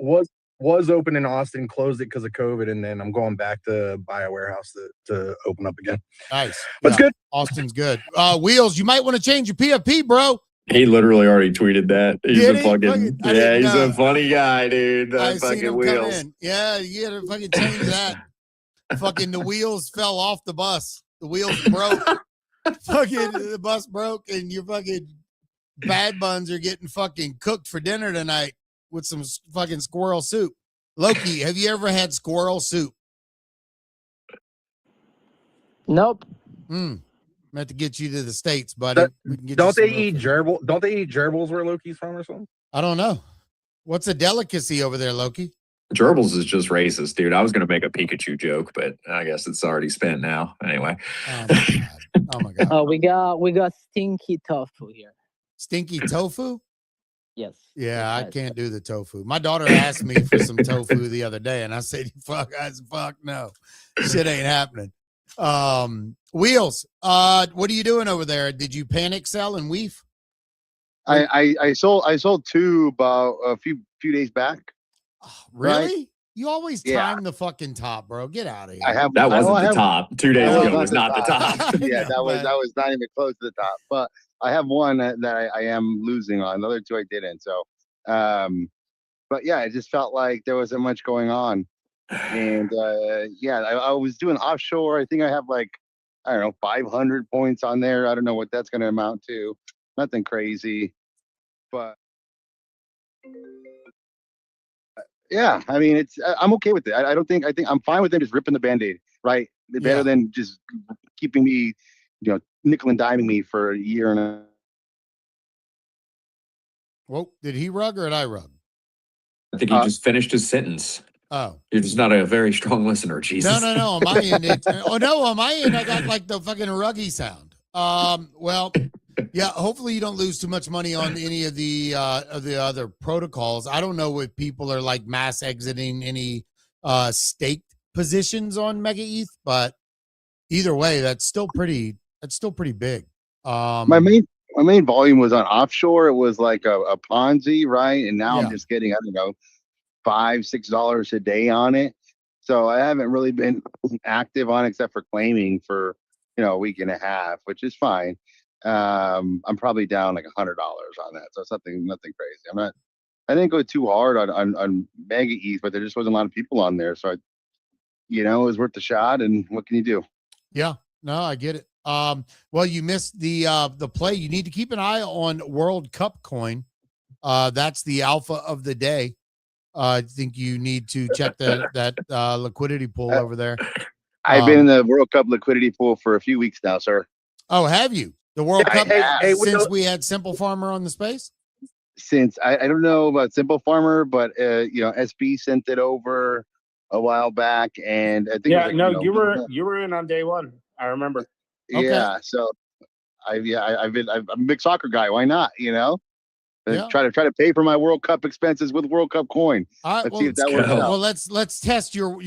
was open in Austin, closed it because of COVID, and then I'm going back to buy a warehouse to open up again. Nice. That's good. Austin's good. Wheels, you might want to change your PFP, bro. He literally already tweeted that. He's a fucking he's a funny guy, dude. I fucking seen him Wheels. come in. Yeah, you gotta fucking change that. Fucking the wheels fell off the bus. The wheels broke. Fucking the bus broke, and your fucking bad buns are getting fucking cooked for dinner tonight with some fucking squirrel soup. Loki, have you ever had squirrel soup? Nope. I'm have to get you to the States, buddy. Don't they eat gerbils where Loki's from or something? I don't know. What's a delicacy over there, Loki? Gerbils is just racist, dude. I was going to make a Pikachu joke, but I guess it's already spent now. Anyway. Oh my god. Oh, we got stinky tofu here. Stinky tofu? Yes. Yeah, I can't do the tofu. My daughter asked me for some tofu the other day, and I said, fuck no. Shit ain't happening. Wheels, what are you doing over there? Did you panic sell and weave? I sold two about a few days back. Oh, really? Right? You always time the fucking top, bro. Get out of here. That wasn't the top. 2 days ago was not the top. Yeah, that was not even close to the top. But I have one that I am losing on. The other two I didn't. So, but yeah, it just felt like there wasn't much going on. And I was doing offshore. I think I have 500 points on there. I don't know what that's going to amount to. Nothing crazy, but yeah, I mean, I'm okay with it. I think I'm fine with it. Just ripping the Band-Aid, right? Better than just keeping me, nickel and diming me for a year and a. Well, did he rug or did I rug? I think he just finished his sentence. Oh, you're just not a very strong listener, Jesus. No. On my end, on my end, I got the fucking ruggy sound. Well, yeah. Hopefully, you don't lose too much money on any of the other protocols. I don't know if people are mass exiting any staked positions on Mega ETH, but either way, that's still pretty big. My main volume was on offshore. It was like a Ponzi, right? And now I'm just getting, I don't know, $5-6 a day on it. So I haven't really been active on it except for claiming for a week and a half, which is fine. I'm probably down $100 on that. So nothing crazy. I didn't go too hard on Mega ETH, but there just wasn't a lot of people on there. So it was worth the shot. And what can you do? Yeah, no, I get it. Well, you missed the play. You need to keep an eye on World Cup coin. That's the alpha of the day. I think you need to check that liquidity pool over there. I've been in the World Cup liquidity pool for a few weeks now, sir. Oh, have you? The World Cup since we we had Simple Farmer on the space? Since I don't know about Simple Farmer, but SB sent it over a while back, and I think you were in on day one. I remember. Yeah, okay. so I'm a big soccer guy. Why not? Yeah. Try to pay for my World Cup expenses with World Cup coin. All right, Let's see if that works out. Well, let's test your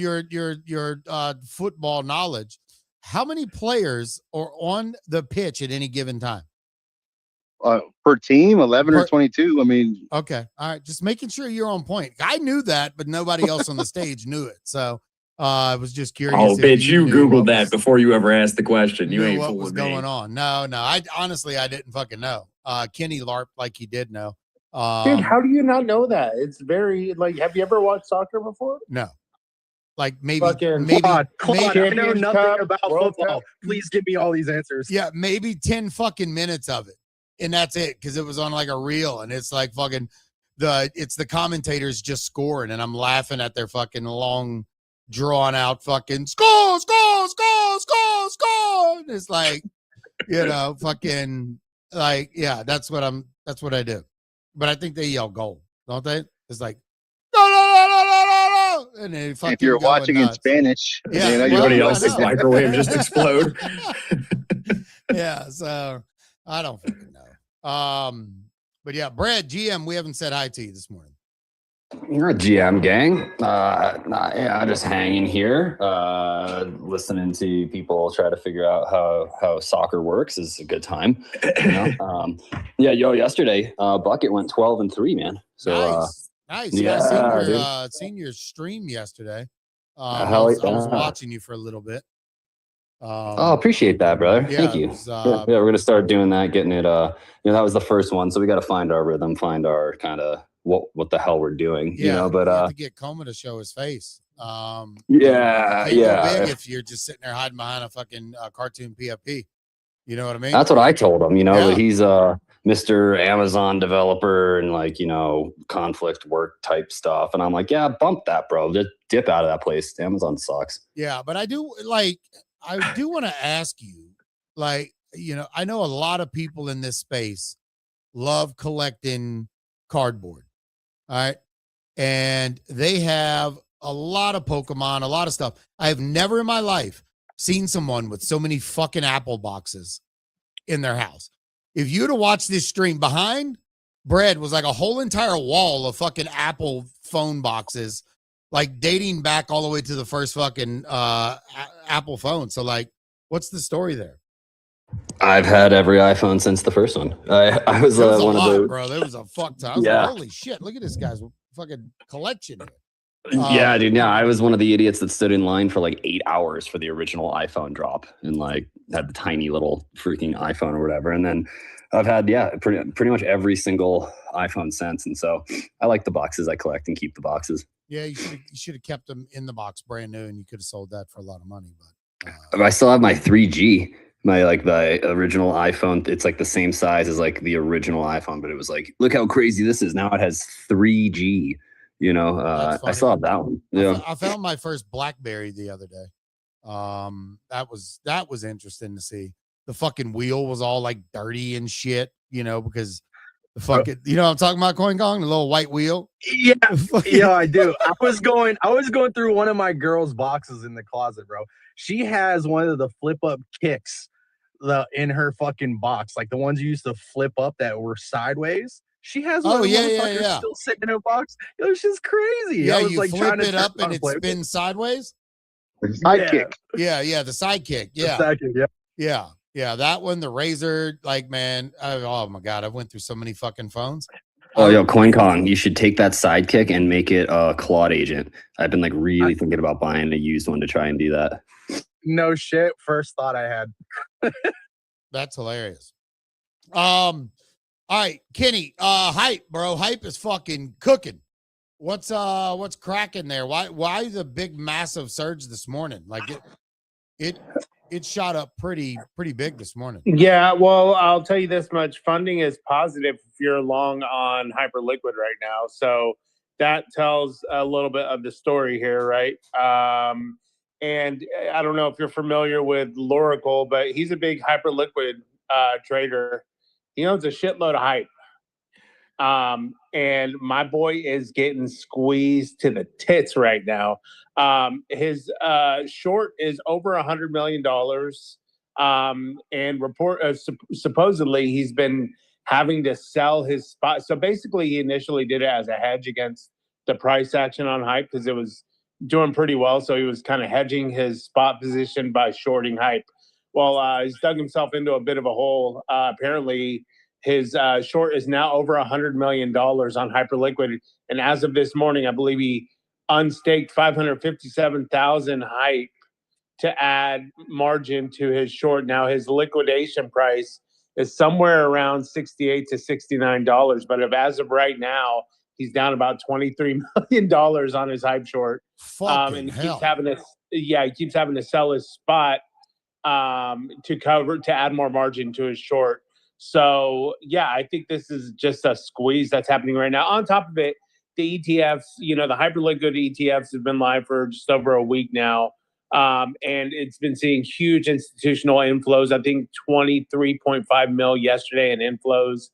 football knowledge. How many players are on the pitch at any given time? Per team, 11 or 22. I mean, okay, all right, just making sure you're on point. I knew that, but nobody else on the stage knew it. So I was just curious. Oh, bitch, you Googled that before you ever asked the question. You ain't what fooling was me. going on. No, I honestly didn't fucking know. Kenny LARP like he did know. Dude, how do you not know that? It's very have you ever watched soccer before? No. Like maybe Claude, I know nothing Cup, about World football. Cup. Please give me all these answers. Yeah, maybe 10 fucking minutes of it. And that's it, because it was on like a reel, and it's like fucking it's the commentators just scoring, and I'm laughing at their fucking long, drawn out fucking score. And it's like, fucking like, yeah, that's what I do. But I think they yell goal, don't they? It's like no. And they fucking if you're watching nuts. in Spanish, yeah, everybody else's microwave just explode. Yeah, so I don't fucking know. But yeah, Brad, GM, we haven't said hi to you this morning. You're a GM, gang. Yeah, just hanging here, listening to people try to figure out how soccer works is a good time. Yesterday, Bucket went 12-3, man. So nice. Yeah, I seen your stream yesterday. I was watching you for a little bit. Appreciate that, brother. Thank you. We're gonna start doing that, getting it. That was the first one, so we got to find our rhythm, find our kind of what the hell we're doing. But have to get Coma to show his face. Big if you're just sitting there hiding behind a fucking cartoon PFP. You know what I mean? That's what I told him. But he's Mr. Amazon developer and conflict work type stuff, and I'm like, yeah, bump that, bro. Just dip out of that place. Amazon sucks. Yeah, but I do want to ask you, I know a lot of people in this space love collecting cardboard. All right. And they have a lot of Pokemon, a lot of stuff. I have never in my life seen someone with so many fucking Apple boxes in their house. If you'd have watched this stream, behind Brad was like a whole entire wall of fucking Apple phone boxes, like dating back all the way to the first fucking Apple phone. So what's the story there? I've had every iPhone since the first one. I was one of those, bro. There was a fuck ton. I was like, holy shit! Look at this guy's fucking collection here. Yeah, dude. Yeah, I was one of the idiots that stood in line for 8 hours for the original iPhone drop, and had the tiny little freaking iPhone or whatever. And then I've had pretty much every single iPhone since. And so I like the boxes. I collect and keep the boxes. Yeah, you should have kept them in the box brand new, and you could have sold that for a lot of money. But I still have my 3G. My the original iPhone, it's the same size as the original iPhone, but it was look how crazy this is. Now it has 3G. I still have that one. Yeah, I found my first BlackBerry the other day. That was interesting to see. The fucking wheel was all dirty and shit, because the fucking I'm talking about, Coin Kong, the little white wheel. Yeah, yeah, I do. I was going through one of my girl's boxes in the closet, bro. She has one of the flip up kicks in her fucking box, the ones you used to flip up that were sideways. She has one still sitting in her box. It's just crazy. Yeah, I was you flip it up and it spins sideways. Sidekick. Yeah, the sidekick. Yeah. The sidekick, Yeah, that one, the Razor, man, oh my God, I went through so many fucking phones. Oh, yo, Coin Kong, you should take that sidekick and make it a Claude agent. I've been really thinking about buying a used one to try and do that. No shit. First thought I had. That's hilarious. All right, Kenny, hype, bro. Hype is fucking cooking. What's cracking there? Why the big massive surge this morning? It shot up pretty big this morning. Yeah, well, I'll tell you this much. Funding is positive if you're long on Hyperliquid right now. So that tells a little bit of the story here, right? And I don't know if you're familiar with Loracle, but he's a big hyperliquid trader. He owns a shitload of hype. And my boy is getting squeezed to the tits right now. His short is over $100 million. And supposedly he's been having to sell his spot. So basically, he initially did it as a hedge against the price action on hype because it was doing pretty well. So he was kind of hedging his spot position by shorting hype. Well, he's dug himself into a bit of a hole. Apparently, his short is now over $100 million on Hyperliquid. And as of this morning, I believe he unstaked 557,000 hype to add margin to his short. Now his liquidation price is somewhere around $68 to $69. But if as of right now, he's down about $23 million on his hype short. And he keeps having to sell his spot to add more margin to his short. So yeah, I think this is just a squeeze that's happening right now. On top of it, the ETFs, the Hyperliquid ETFs have been live for just over a week now. And it's been seeing huge institutional inflows. I think 23.5 mil yesterday in inflows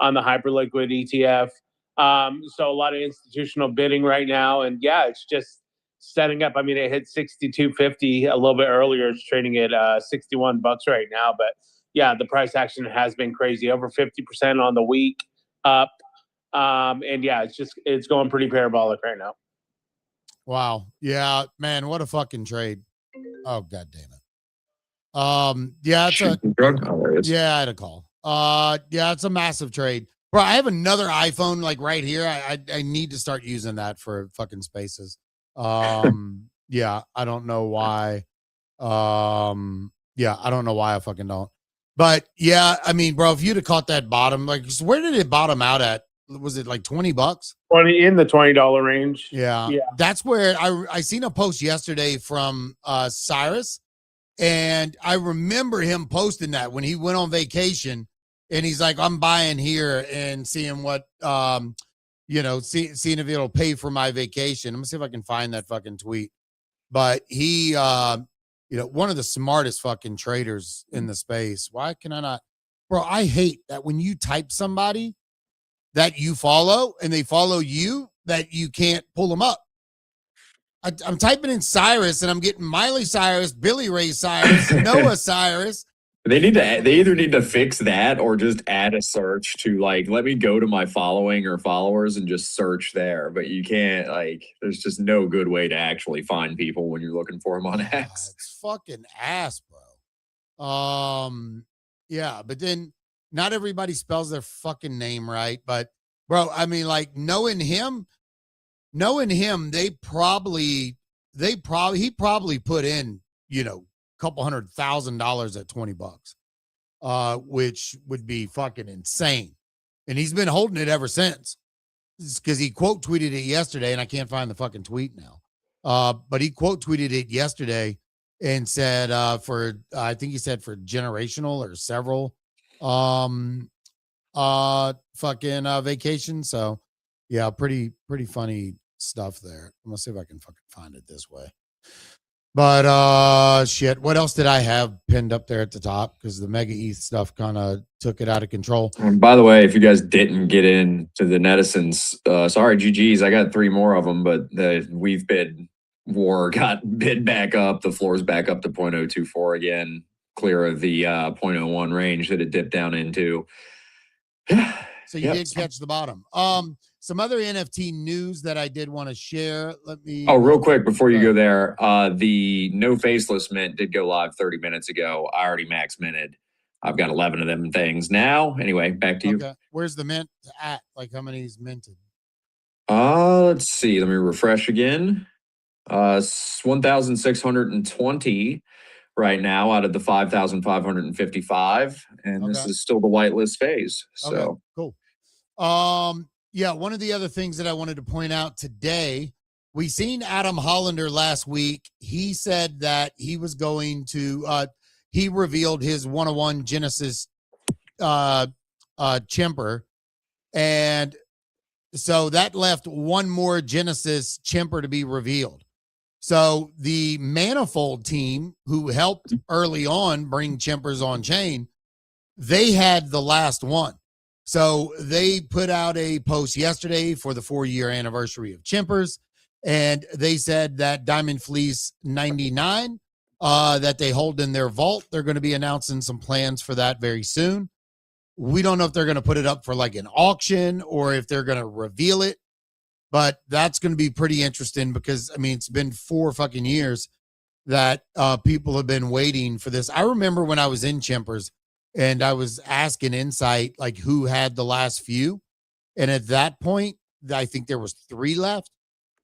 on the Hyperliquid ETF. So a lot of institutional bidding right now. And yeah, it's just setting up. I mean, it hit 62.50 a little bit earlier. It's trading at $61 right now. But yeah, the price action has been crazy, over 50% on the week up. And yeah, it's going pretty parabolic right now. Wow. Yeah, man, what a fucking trade. Oh, God damn it. Yeah, it's a drug. Yeah, I had a call. Yeah, it's a massive trade. Bro, I have another iPhone like right here. I need to start using that for fucking spaces. Yeah, I don't know why. Yeah, I don't know why I fucking don't. But yeah, I mean, bro, if you'd have caught that bottom, like, where did it bottom out at? Was it like $20? 20 in the $20 range. Yeah. That's where I seen a post yesterday from Cyrus, and I remember him posting that when he went on vacation, and he's like, I'm buying here and seeing what seeing if it'll pay for my vacation. I'm gonna see if I can find that fucking tweet. But he one of the smartest fucking traders in the space. Why can I not? Bro, I hate that when you type somebody that you follow and they follow you, that you can't pull them up. I'm typing in Cyrus and I'm getting Miley Cyrus, Billy Ray Cyrus, Noah Cyrus. They either need to fix that or just add a search to, like, let me go to my following or followers and just search there. But you can't, like, there's just no good way to actually find people when you're looking for them on X. It's fucking ass, bro. Yeah, but then not everybody spells their fucking name right. But bro, I mean, like, knowing him, he probably put in, couple $100,000 at $20, which would be fucking insane. And he's been holding it ever since, because he quote tweeted it yesterday, and I can't find the fucking tweet now. But he quote tweeted it yesterday and said, I think he said for generational or several, vacation. So yeah, pretty funny stuff there. I'm gonna see if I can fucking find it this way. But shit, what else did I have pinned up there at the top? Because the Mega ETH stuff kind of took it out of control. And by the way, if you guys didn't get into the netizens, sorry, GGs, I got 3 more of them, but the we've bid war got bid back up. The floor's back up to 0.024 again, clear of the 0.01 range that it dipped down into. So you did catch the bottom. Some other NFT news that I did want to share. Let me. Oh, real quick before you go there, the no faceless mint did go live 30 minutes ago. I already max minted. I've got 11 of them things now. Anyway, back to you. Where's the mint at? Like, how many is minted? Let's see. Let me refresh again. 1,620 right now out of the 5,555, and this is still the whitelist phase. So cool. Yeah, one of the other things that I wanted to point out today, we seen Adam Hollander last week. He said that he was going to he revealed his 101 Genesis chimper, and so that left one more Genesis chimper to be revealed. So the Manifold team, who helped early on bring chimpers on chain, they had the last one. So they put out a post yesterday for the 4-year anniversary of chimpers, and they said that Diamond Fleece 99 that they hold in their vault, they're going to be announcing some plans for that very soon. We don't know if they're going to put it up for like an auction or if they're going to reveal it, but that's going to be pretty interesting because, I mean, it's been 4 fucking years that people have been waiting for this. I remember when I was in Chimpers and I was asking Insight, like, who had the last few. And at that point, I think there was 3 left.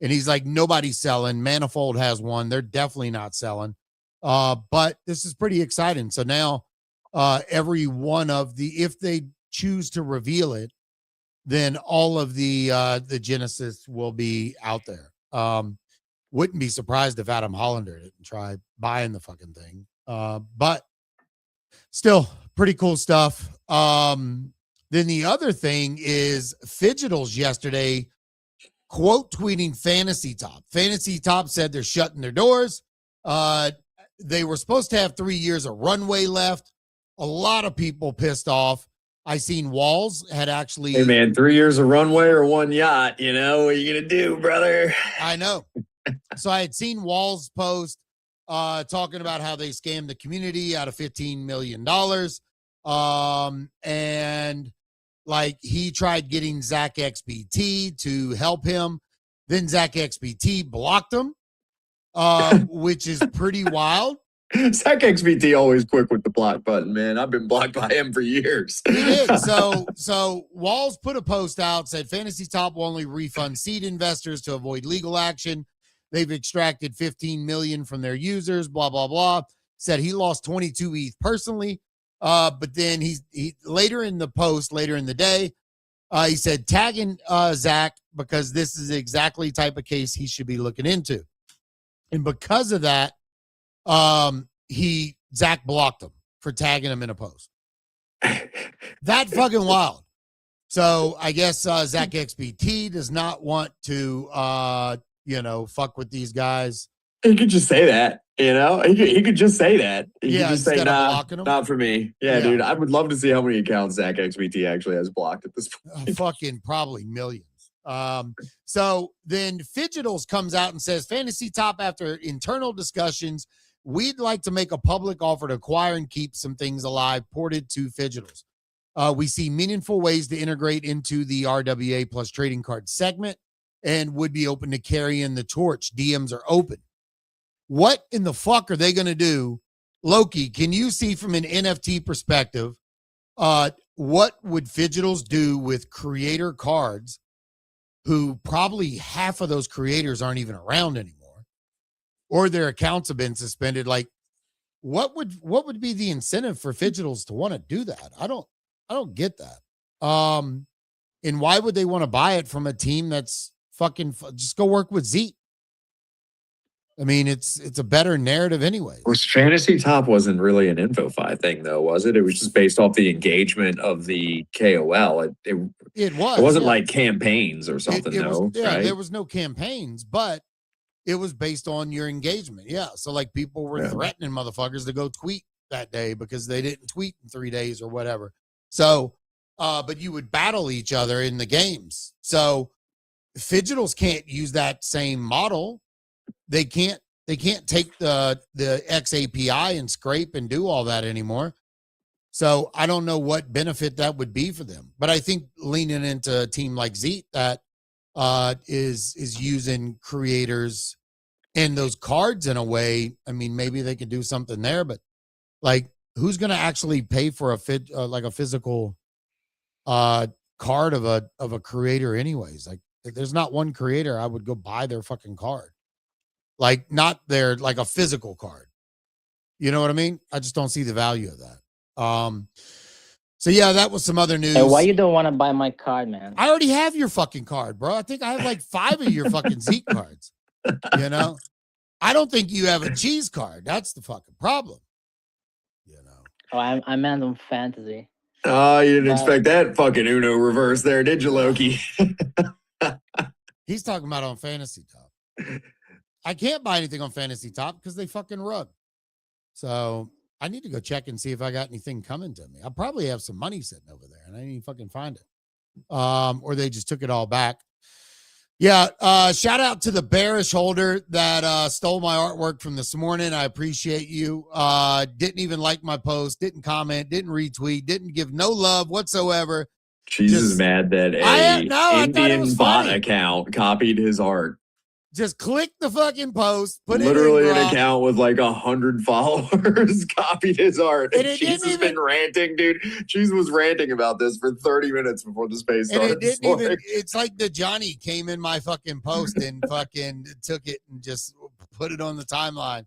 And he's like, nobody's selling. Manifold has one. They're definitely not selling. But this is pretty exciting. So now every one of the, if they choose to reveal it, then all of the Genesis will be out there. Wouldn't be surprised if Adam Hollander didn't try buying the fucking thing. But still pretty cool stuff. Then the other thing is Fidgetals yesterday quote tweeting Fantasy Top. Fantasy Top said they're shutting their doors. They were supposed to have 3 years of runway left. A lot of people pissed off. I seen Walls had actually. Hey man, 3 years of runway or 1 yacht, you know, what are you gonna do, brother? I know. So I had seen Walls post talking about how they scammed the community out of $15 million. And like he tried getting Zach XBT to help him. Then Zach XBT blocked him, which is pretty wild. Zach XBT always quick with the block button, man. I've been blocked by him for years. He did. So Walls put a post out, said Fantasy Top will only refund seed investors to avoid legal action. They've extracted 15 million from their users, blah, blah, blah. Said he lost 22 ETH personally. But then he later in the post, later in the day, he said tagging Zach because this is exactly the type of case he should be looking into. And because of that, Zach blocked him for tagging him in a post. That fucking wild. So I guess Zach XBT does not want to fuck with these guys. He could just say that, you know? He could just say that. He could just say, nah, not for me. Yeah, dude. I would love to see how many accounts Zach XBT actually has blocked at this point. Fucking probably millions. So then Fidgetals comes out and says, Fantasy Top, after internal discussions, we'd like to make a public offer to acquire and keep some things alive ported to Fidgetals. We see meaningful ways to integrate into the RWA plus trading card segment and would be open to carrying the torch. DMs are open. What in the fuck are they going to do? Loki, can you see from an NFT perspective, what would Fidgetals do with creator cards who probably half of those creators aren't even around anymore, or their accounts have been suspended? Like, what would be the incentive for Fidgetals to want to do that? I don't get that. And why would they want to buy it from a team that's fucking just go work with Zeke? I mean, it's a better narrative anyway. Was Fantasy Top wasn't really an InfoFi thing, though, was it? It was just based off the engagement of the KOL. It was. It wasn't like campaigns or something, right? There was no campaigns, but it was based on your engagement. Yeah. So like people were threatening motherfuckers to go tweet that day because they didn't tweet in 3 days or whatever. So, but you would battle each other in the games. So Fidgetals can't use that same model. They can't take the X API and scrape and do all that anymore. So I don't know what benefit that would be for them. But I think leaning into a team like Zeke that is using creators and those cards in a way, I mean, maybe they could do something there. But like, who's going to actually pay for a physical card of a creator anyways? Like, if there's not one creator, I would go buy their fucking card. Like, not their, like a physical card. You know what I mean? I just don't see the value of that. So yeah, that was some other news. Hey, why you don't want to buy my card, man? I already have your fucking card, bro. I think I have like 5 of your fucking Zeke cards. You know? I don't think you have a cheese card. That's the fucking problem. You know? Oh, I meant on fantasy. Oh, you didn't expect that fucking Uno reverse there, did you, Loki? He's talking about on Fantasy Top. I can't buy anything on Fantasy Top because they fucking rug. So I need to go check and see if I got anything coming to me. I probably have some money sitting over there and I didn't even fucking find it. Or they just took it all back. Yeah. Shout out to the bearish holder that stole my artwork from this morning. I appreciate you. Didn't even like my post, didn't comment, didn't retweet, didn't give no love whatsoever. Cheese is mad that Indian bot account copied his art. Just click the fucking post, put literally it in an account with like 100 followers copied his art. And Cheese has been ranting, dude. Cheese was ranting about this for 30 minutes before the space started. And it didn't even, it's like the Johnny came in my fucking post and fucking took it and just put it on the timeline.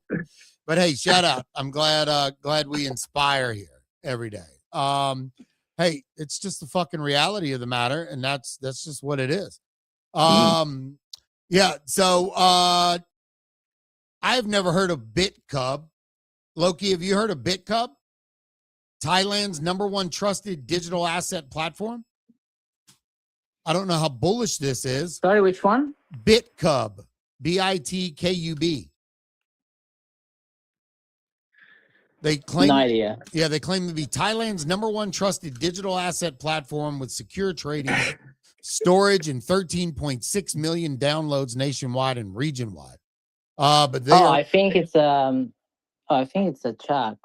But hey, shout out. I'm glad we inspire here every day. Hey, it's just the fucking reality of the matter, and that's just what it is. Yeah, so I've never heard of BitCub. Loki, have you heard of BitCub? Thailand's #1 trusted digital asset platform. I don't know how bullish this is. Sorry, which one? BitCub, BITKUB. They claim, no idea. Yeah, they claim to be Thailand's #1 trusted digital asset platform with secure trading, storage, and 13.6 million downloads nationwide and region-wide. But they I think it's a chat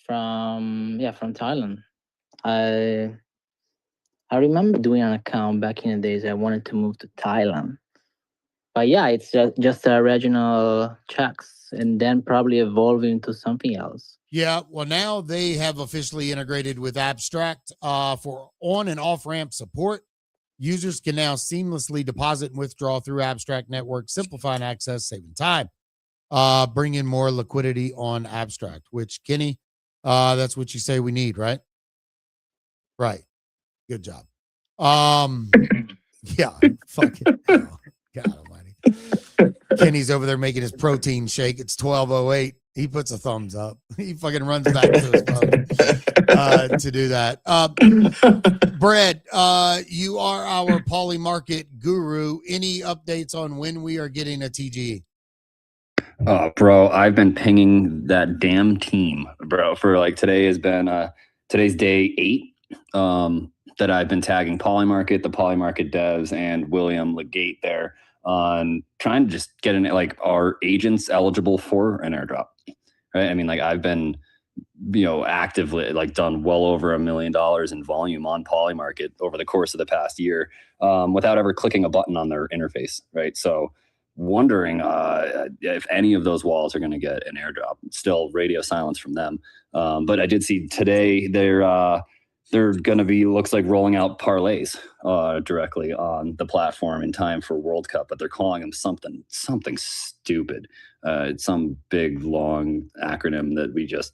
from Thailand. I remember doing an account back in the days. I wanted to move to Thailand, but yeah, it's just a regional checks. And then probably evolve into something else. Yeah, well, now they have officially integrated with Abstract for on and off ramp support. Users can now seamlessly deposit and withdraw through Abstract Network, simplifying access, saving time, bringing more liquidity on Abstract. Which, Kenny, that's what you say we need, right? Right. Good job. Yeah. Fuck it. Oh, God Almighty. Kenny's over there making his protein shake. It's 12:08. He puts a thumbs up. He fucking runs back to his phone to do that. Brad, you are our poly market guru. Any updates on when we are getting a TGE? Bro, I've been pinging that damn team, bro, for like today's day 8. That I've been tagging Polymarket, the Polymarket devs, and William Legate there on trying to just get like our agents eligible for an airdrop, right? I mean, like I've been, actively like done well over $1 million in volume on Polymarket over the course of the past year, without ever clicking a button on their interface, right? So wondering if any of those walls are going to get an airdrop. Still radio silence from them. But I did see today they're going to be, looks like, rolling out parlays directly on the platform in time for World Cup, but they're calling them something stupid. It's some big, long acronym that we just,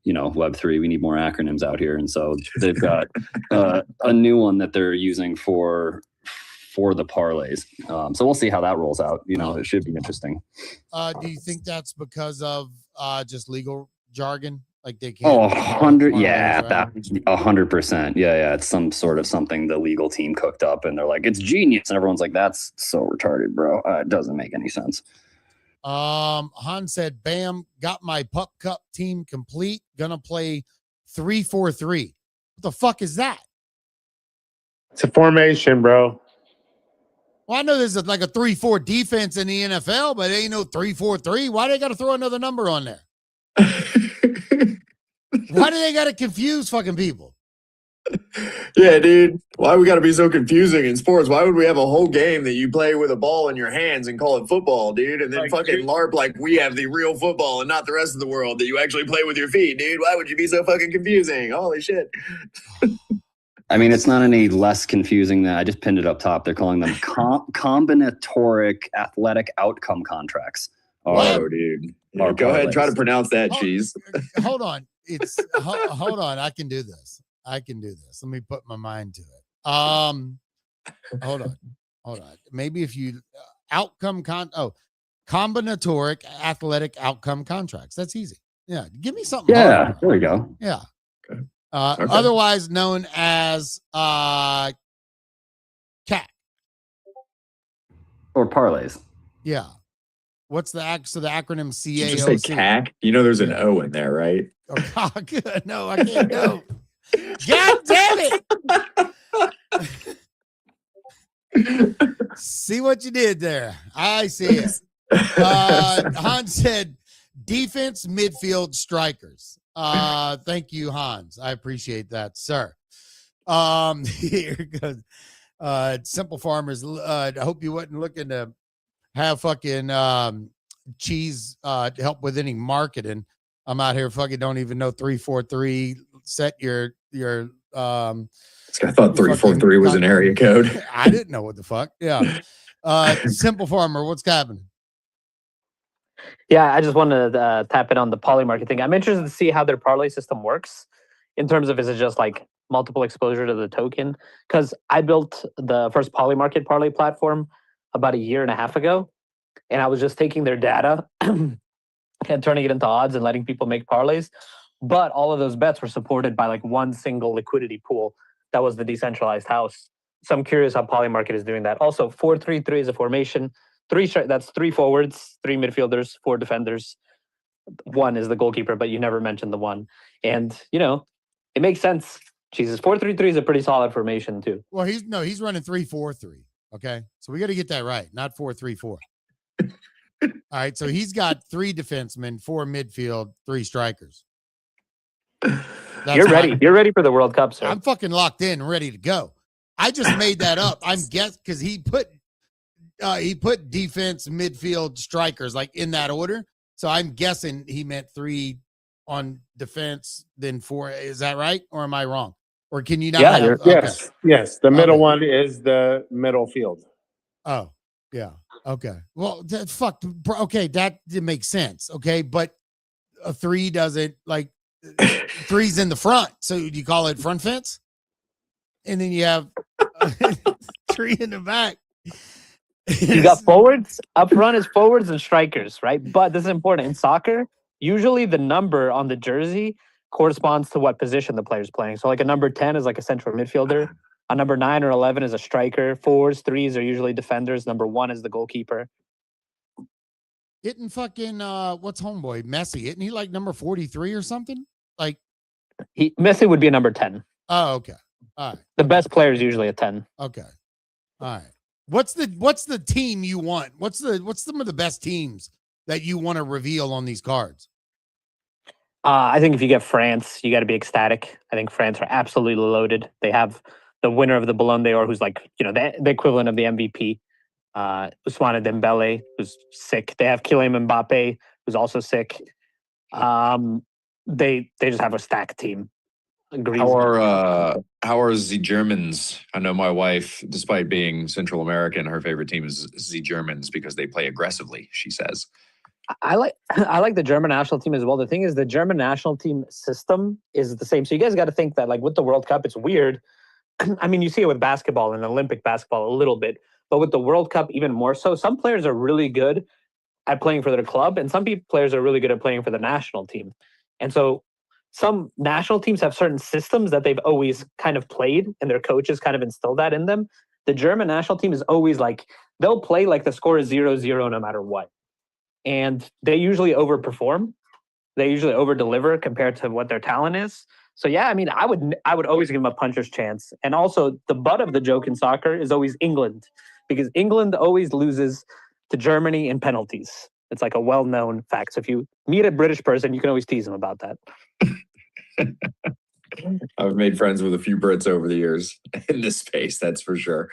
Web3, we need more acronyms out here. And so they've got a new one that they're using for the parlays. So we'll see how that rolls out. It should be interesting. Do you think that's because of just legal jargon? Like they can't. 100%. Yeah, that 100%. Yeah. It's some sort of something the legal team cooked up, and they're like, it's genius, and everyone's like, that's so retarded, bro. It doesn't make any sense. Han said, "Bam, got my Pup Cup team complete. Gonna play 3-4-3. What the fuck is that? It's a formation, bro. Well, I know there's like a 3-4 defense in the NFL, but it ain't no 3-4-3. Why they got to throw another number on there? Why do they got to confuse fucking people? Yeah, dude. Why we got to be so confusing in sports? Why would we have a whole game that you play with a ball in your hands and call it football, dude? And then like, fucking LARP like we have the real football and not the rest of the world that you actually play with your feet, dude. Why would you be so fucking confusing? Holy shit. I mean, it's not any less confusing than I just pinned it up top. They're calling them combinatoric athletic outcome contracts. Oh, dude. Yeah, go ahead and try to pronounce that, Cheese. Hold on. Hold on. I can do this. Let me put my mind to it. Hold on. Maybe if you combinatoric athletic outcome contracts. That's easy. Yeah. Give me something. Yeah. There we go. Yeah. Okay. Otherwise known as CAC. Or parlays. Yeah. What's the acronym CAOC? Did you say CAC? You know there's an O in there, right? Oh, God, no, I can't go. God damn it. See what you did there. I see it. Hans said defense, midfield, strikers. Thank you, Hans. I appreciate that, sir. Here goes. Simple Farmers. I hope you wasn't looking to have fucking cheese to help with any marketing. I'm out here fucking don't even know 343. Set your I thought 343 was an area code. I didn't know what the fuck. Yeah. Simple Farmer, what's happening? Yeah, I just wanted to tap in on the poly market thing. I'm interested to see how their parlay system works in terms of, is it just like multiple exposure to the token? Because I built the first poly market parlay platform about a year and a half ago, and I was just taking their data and turning it into odds and letting people make parlays. But all of those bets were supported by like one single liquidity pool that was the decentralized house. So I'm curious how Polymarket is doing that. Also, 4-3-3 is a formation. That's 3 forwards, 3 midfielders, 4 defenders. 1 is the goalkeeper, but you never mentioned the 1. And, it makes sense. Jesus, 4-3-3 is a pretty solid formation too. Well, he's running 3-4-3. Okay. So we got to get that right, not 4-3-4. All right. So he's got 3 defensemen, 4 midfield, 3 strikers. You're ready. You're ready for the World Cup, sir. I'm fucking locked in, ready to go. I just made that up. I'm guessing because he put defense, midfield, strikers like in that order. So I'm guessing he meant 3 on defense, then 4. Is that right, or am I wrong? Or can you not? Yeah. Okay. Yes. The middle one is the middle field. Oh, yeah. Okay. Well, fuck. Okay, that makes sense. Okay, but a 3 doesn't, like 3's in the front, so you call it front fence, and then you have 3 in the back. You got forwards. Up front is forwards and strikers, right? But this is important in soccer. Usually, the number on the jersey corresponds to what position the player's playing. So, like a number 10 is like a central midfielder. A number 9 or 11 is a striker. 4s, 3s are usually defenders. Number 1 is the goalkeeper. Isn't fucking what's homeboy Messi? Isn't he like number 43 or something? Like Messi would be a number 10. Oh, okay. All right. The best player is usually a 10. Okay. All right. What's the team you want? What's some of the best teams that you want to reveal on these cards? I think if you get France, you got to be ecstatic. I think France are absolutely loaded. They have the winner of the Ballon d'Or, who's like, the equivalent of the MVP. Ousmane Dembele, who's sick. They have Kylian Mbappe, who's also sick. They just have a stacked team. How are the Germans? I know my wife, despite being Central American, her favorite team is the Germans because they play aggressively, she says. I like the German national team as well. The thing is, the German national team system is the same. So you guys got to think that, like, with the World Cup, it's weird. I mean, you see it with basketball and Olympic basketball a little bit, but with the World Cup, even more so. Some players are really good at playing for their club, and some players are really good at playing for the national team. And so some national teams have certain systems that they've always kind of played, and their coaches kind of instill that in them. The German national team is always like, they'll play like the score is 0-0 no matter what. And they usually overperform. They usually over-deliver compared to what their talent is. So yeah, I mean, I would always give them a puncher's chance. And also, the butt of the joke in soccer is always England, because England always loses to Germany in penalties. It's like a well-known fact. So if you meet a British person, you can always tease them about that. I've made friends with a few Brits over the years in this space, that's for sure.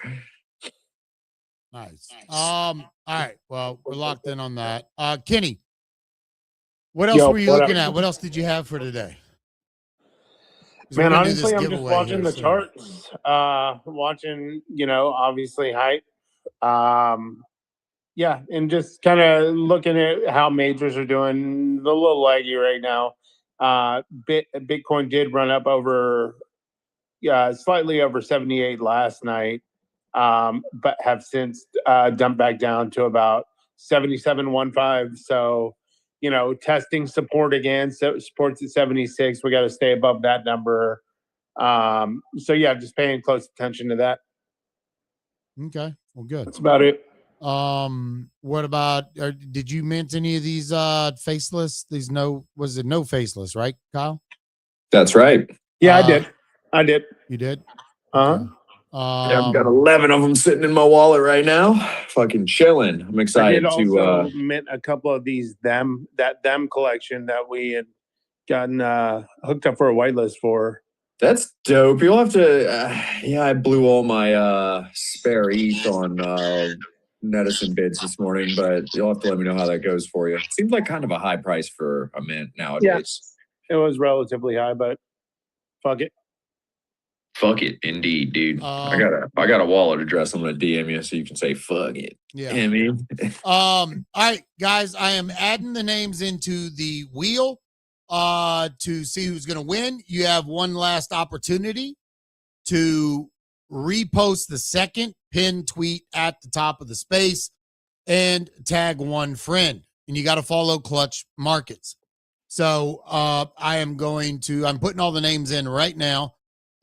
Nice. All right. Well, we're locked in on that. Kenny, what else were you looking at? What else did you have for today? Man, honestly, I'm just watching the charts. Watching, obviously hype. Yeah, and just kind of looking at how majors are doing. A little laggy right now. Bitcoin did run up slightly over 78 last night, but have since dumped back down to about 77.15. So, testing support again. So support's at 76. We got to stay above that number. So yeah, just paying close attention to that. Okay, well, good. That's about it. What about? Did you mint any of these faceless? These no faceless, right, Kyle? That's right. Yeah, I did. You did. Uh-huh. Yeah, I've got 11 of them sitting in my wallet right now. Fucking chilling. I'm I excited did also to. mint a couple of these them collection that we had gotten hooked up for a whitelist for. That's dope. You'll have to. Yeah, I blew all my spare ETH on Medicine bids this morning, but you'll have to let me know how that goes for you. Seems like kind of a high price for a mint nowadays. It was relatively high, but fuck it. Fuck it, indeed, dude. I got a wallet address. I'm gonna DM you so you can say fuck it. Yeah. I mean, all right, guys. I am adding the names into the wheel to see who's gonna win. You have one last opportunity to repost the second pinned tweet at the top of the space and tag one friend. And you got to follow Clutch Markets. So I'm putting all the names in right now.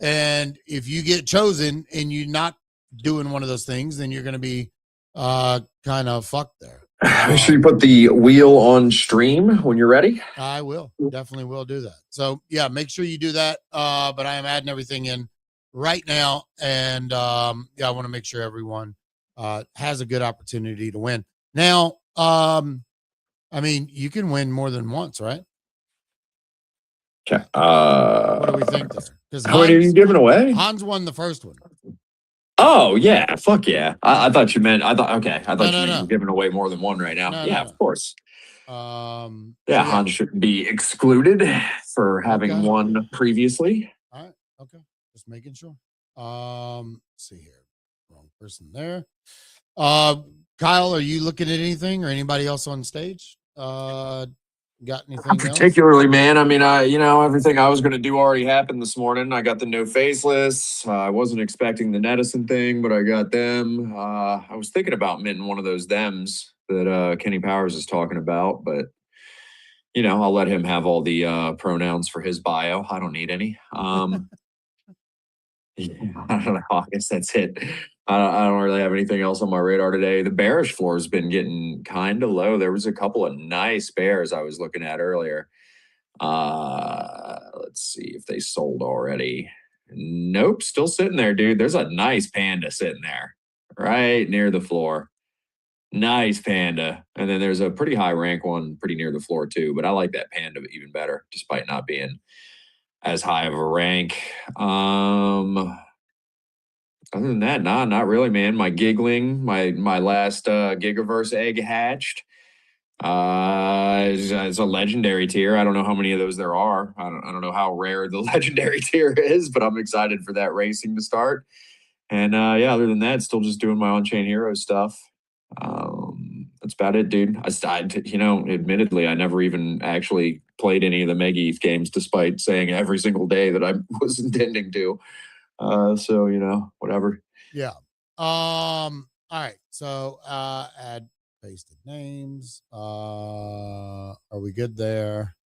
And if you get chosen and you're not doing one of those things, then you're going to be kind of fucked there. make sure you put the wheel on stream when you're ready. I will. Definitely will do that. So, yeah, make sure you do that. But I am adding everything in right now. And, I want to make sure everyone has a good opportunity to win. Now, you can win more than once, right? Okay. What do we think there? How many are you giving away? Hans won the first one. Oh yeah, fuck yeah! I thought you meant. I thought you meant no. you're giving away more than one right now. No. Of course. Yeah, Hans shouldn't be excluded for having won previously. All right. Okay. Just making sure. Let's see here. Wrong person there. Kyle, are you looking at anything or anybody else on stage? Got anything particularly else? Man, I mean, everything I was going to do already happened this morning. I got the no faceless. I wasn't expecting the Nedison thing, but I got them. I was thinking about minting one of those thems that Kenny Powers is talking about, but I'll let him have all the pronouns for his bio. I don't need any. Yeah, I don't know. I guess that's it. I don't really have anything else on my radar today. The bearish floor has been getting kind of low. There was a couple of nice bears I was looking at earlier. Let's see if they sold already. Nope, still sitting there, dude. There's a nice panda sitting there right near the floor. Nice panda. And then there's a pretty high rank one pretty near the floor too. But I like that panda even better, despite not being as high of a rank. Other than that, not really, man. My giggling, my last Gigaverse egg hatched. It's a legendary tier. I don't know how many of those there are. I don't know how rare the legendary tier is, but I'm excited for that racing to start. And other than that, still just doing my on-chain hero stuff. That's about it, dude. Admittedly, I never even actually played any of the Mega ETH games, despite saying every single day that I was intending to. Whatever. Yeah. All right. So add pasted names. Are we good there?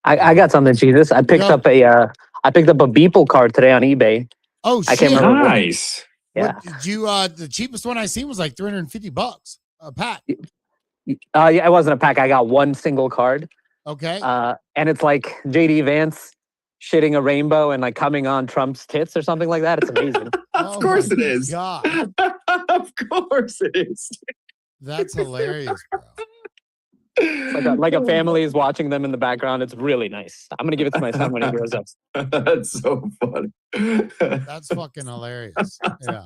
I got something, Jesus. I picked up a Beeple card today on eBay. Oh shit! I can't remember. Nice. What did you? The cheapest one I seen was like $350 a pack. Yeah, it wasn't a pack. I got one single card. Okay. And it's like JD Vance shitting a rainbow and like coming on Trump's tits or something like that. It's amazing. Of course it is. God. Of course it is. That's hilarious, bro. Like a family is watching them in the background. It's really nice. I'm gonna give it to my son when he grows up. That's so funny. That's fucking hilarious. Yeah.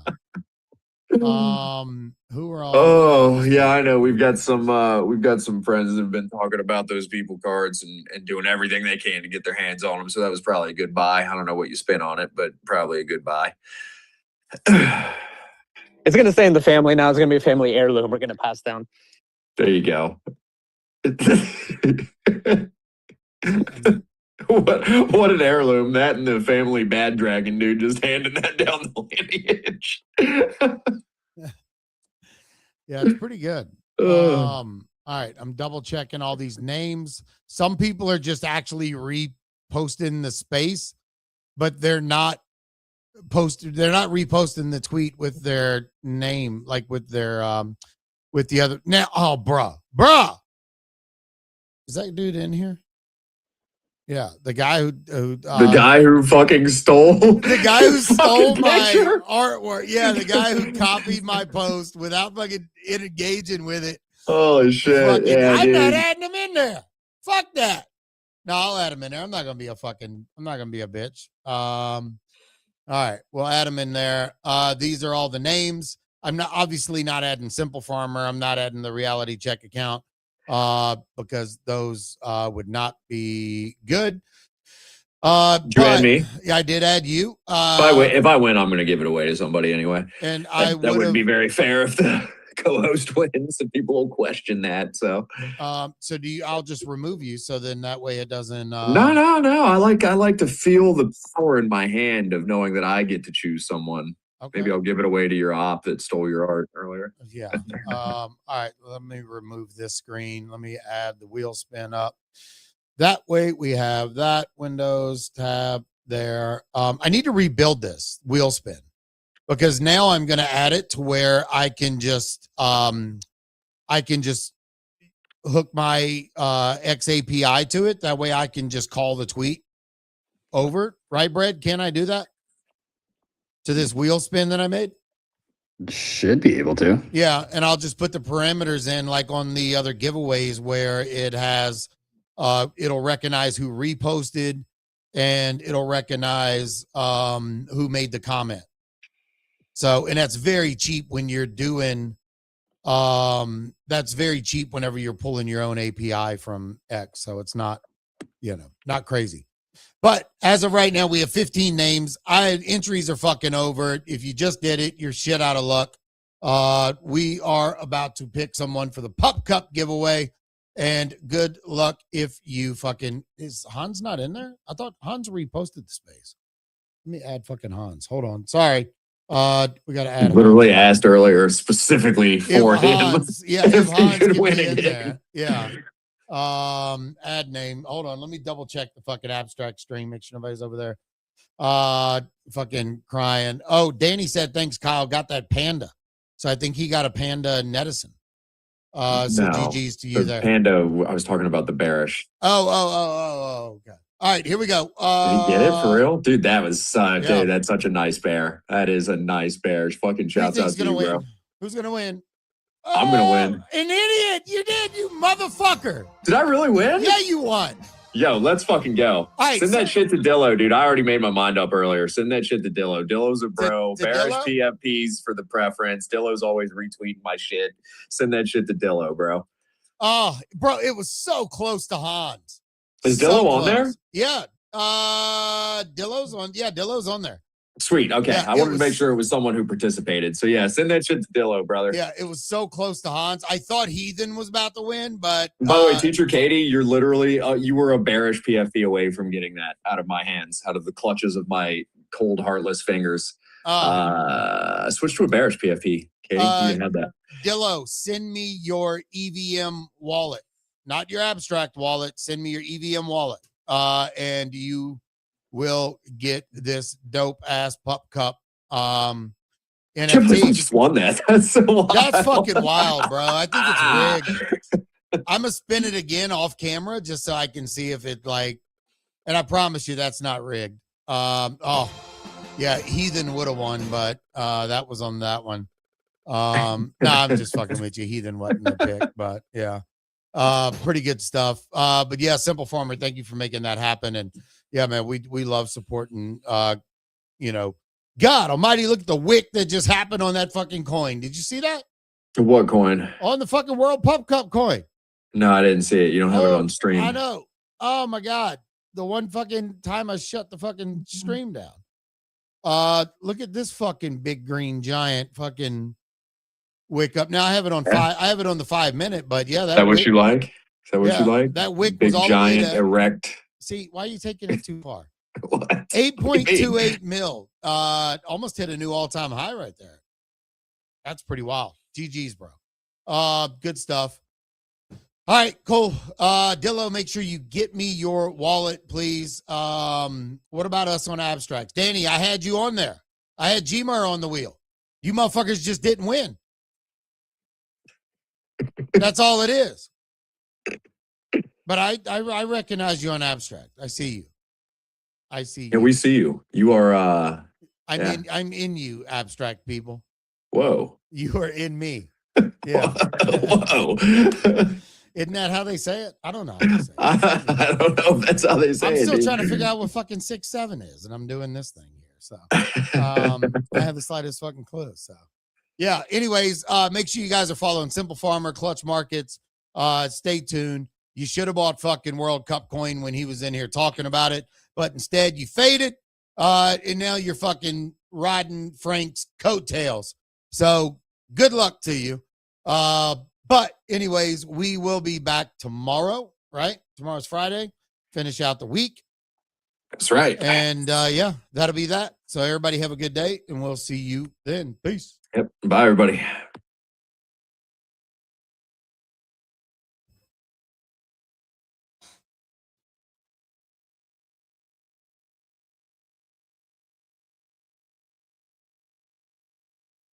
Who are all? Oh yeah, I know. We've got some friends that have been talking about those people cards and doing everything they can to get their hands on them. So that was probably a good buy. I don't know what you spent on it, but probably a good buy. It's gonna stay in the family now. It's gonna be a family heirloom. We're gonna pass down. There you go. What an heirloom. That and the family bad dragon dude just handing that down the lineage. Yeah, it's pretty good. All right, I'm double checking all these names. Some people are just actually reposting the space, but they're not reposting the tweet with their name, like with their with the other. Now, oh, bruh. Is that dude in here? Yeah, the guy who the guy who fucking stole the guy who stole fucking my picture? artwork. Yeah, the guy who copied my post without fucking engaging with it. Holy shit! Fucking, Yeah, I'm not dude. adding him in there. Fuck that. No, I'll add him in there. I'm not gonna be a bitch. All right, we'll add him in there. These are all the names. I'm obviously not adding Simple Farmer. I'm not adding the Reality Check account because those would not be good. Did you add me? Yeah, I did add you. If I win, I'm going to give it away to somebody anyway. And that wouldn't be very fair if the co-host wins, and people will question that. So, so I'll just remove you, so then that way it doesn't. No. I like to feel the power in my hand of knowing that I get to choose someone. Okay. Maybe I'll give it away to your op that stole your art earlier. Yeah. All right. Let me remove this screen. Let me add the wheel spin up. That way we have that Windows tab there. I need to rebuild this wheel spin because now I'm going to add it to where I can just hook my X API to it. That way I can just call the tweet over. Right, Brad? Can I do that? To this wheel spin that I made? Should be able to. Yeah, and I'll just put the parameters in like on the other giveaways where it has it'll recognize who reposted and it'll recognize who made the comment. So, and that's very cheap when you're doing that's very cheap whenever you're pulling your own API from X. So it's not, not crazy. But as of right now, we have 15 names. Entries are fucking over. If you just did it, you're shit out of luck. We are about to pick someone for the Pup Cup giveaway. And good luck if you fucking... Is Hans not in there? I thought Hans reposted the space. Let me add fucking Hans. Hold on. Sorry. We got to add Literally Hans. Asked earlier specifically for him. Hans, yeah, if Hans could win in there. Yeah. Add name. Hold on, let me double check the fucking abstract stream, make sure nobody's over there fucking crying. Oh, Danny said thanks, Kyle, got that panda, so I think he got a panda Nedison. So no, GG's to you there. Panda, I was talking about the bearish. Oh, okay. All right, here we go. Did he get it for real? Dude, that was dude, that's such a nice bear. That is a nice bear. Fucking shouts out to you, bro. Who's gonna win? I'm gonna win. An idiot! You did, you motherfucker! Did I really win? Yeah, you won. Yo, let's fucking go. Right, send that shit to Dillo, dude. I already made my mind up earlier. Send that shit to Dillo. Dillo's a bro. Bearish PFPs for the preference. Dillo's always retweeting my shit. Send that shit to Dillo, bro. Oh, bro, it was so close to Hans. Is Dillo on there? Yeah. Dillo's on. Yeah, Dillo's on there. Sweet. Okay. Yeah, I wanted to make sure it was someone who participated. So yeah, send that shit to Dillo, brother. Yeah, it was so close to Hans. I thought Heathen was about to win, but by the way, Teacher Katie, you're literally you were a bearish PFP away from getting that out of my hands, out of the clutches of my cold, heartless fingers. Switch to a bearish PFP, Katie. You didn't have that. Dillo, send me your EVM wallet, not your abstract wallet. Send me your EVM wallet, and you will get this dope ass Pup Cup NFT. I just won that. That's so wild. That's fucking wild, bro. I think it's rigged. I'm gonna spin it again off camera just so I can see if it and I promise you that's not rigged. Oh yeah, Heathen would have won, but that was on that one. I'm just fucking with you. Heathen wasn't the pick, but yeah. Pretty good stuff. But yeah, Simple Farmer, thank you for making that happen. And yeah, man, we love supporting God almighty, look at the wick that just happened on that fucking coin. Did you see that? What coin? On the fucking World Pup Cup coin. No, I didn't see it. You don't have it on stream. I know. Oh my God. The one fucking time I shut the fucking stream down. Look at this fucking big green giant fucking wick up. Now I have it on I have it on the 5 minute, but yeah, that what you like? Is that what you like? That wick big was all giant the way to, erect. See, why are you taking it too far? What? 8.28 mil. Almost hit a new all-time high right there. That's pretty wild. GG's, bro. Good stuff. All right, cool. Dillo, make sure you get me your wallet, please. What about us on abstracts? Danny, I had you on there. I had Gmar on the wheel. You motherfuckers just didn't win. That's all it is. But I recognize you on Abstract. I see you. I see Yeah, you. we see you. You are I'm in you, Abstract people. whoa. You are in me. Yeah. Whoa. Isn't that how they say it? I don't know how they say it. I don't know if that's how they say I'm it. still dude. trying to figure out what fucking 6'7" is, and I'm doing this thing here. So I have the slightest fucking clue. So yeah. Anyways, make sure you guys are following Simple Farmer, Clutch Markets. Stay tuned. You should have bought fucking World Cup coin when he was in here talking about it, but instead you faded. And now you're fucking riding Frank's coattails. So good luck to you. But anyways, we will be back tomorrow, right? Tomorrow's Friday. Finish out the week. That's right. And yeah, that'll be that. So everybody have a good day, and we'll see you then. Peace. Yep. Bye, everybody.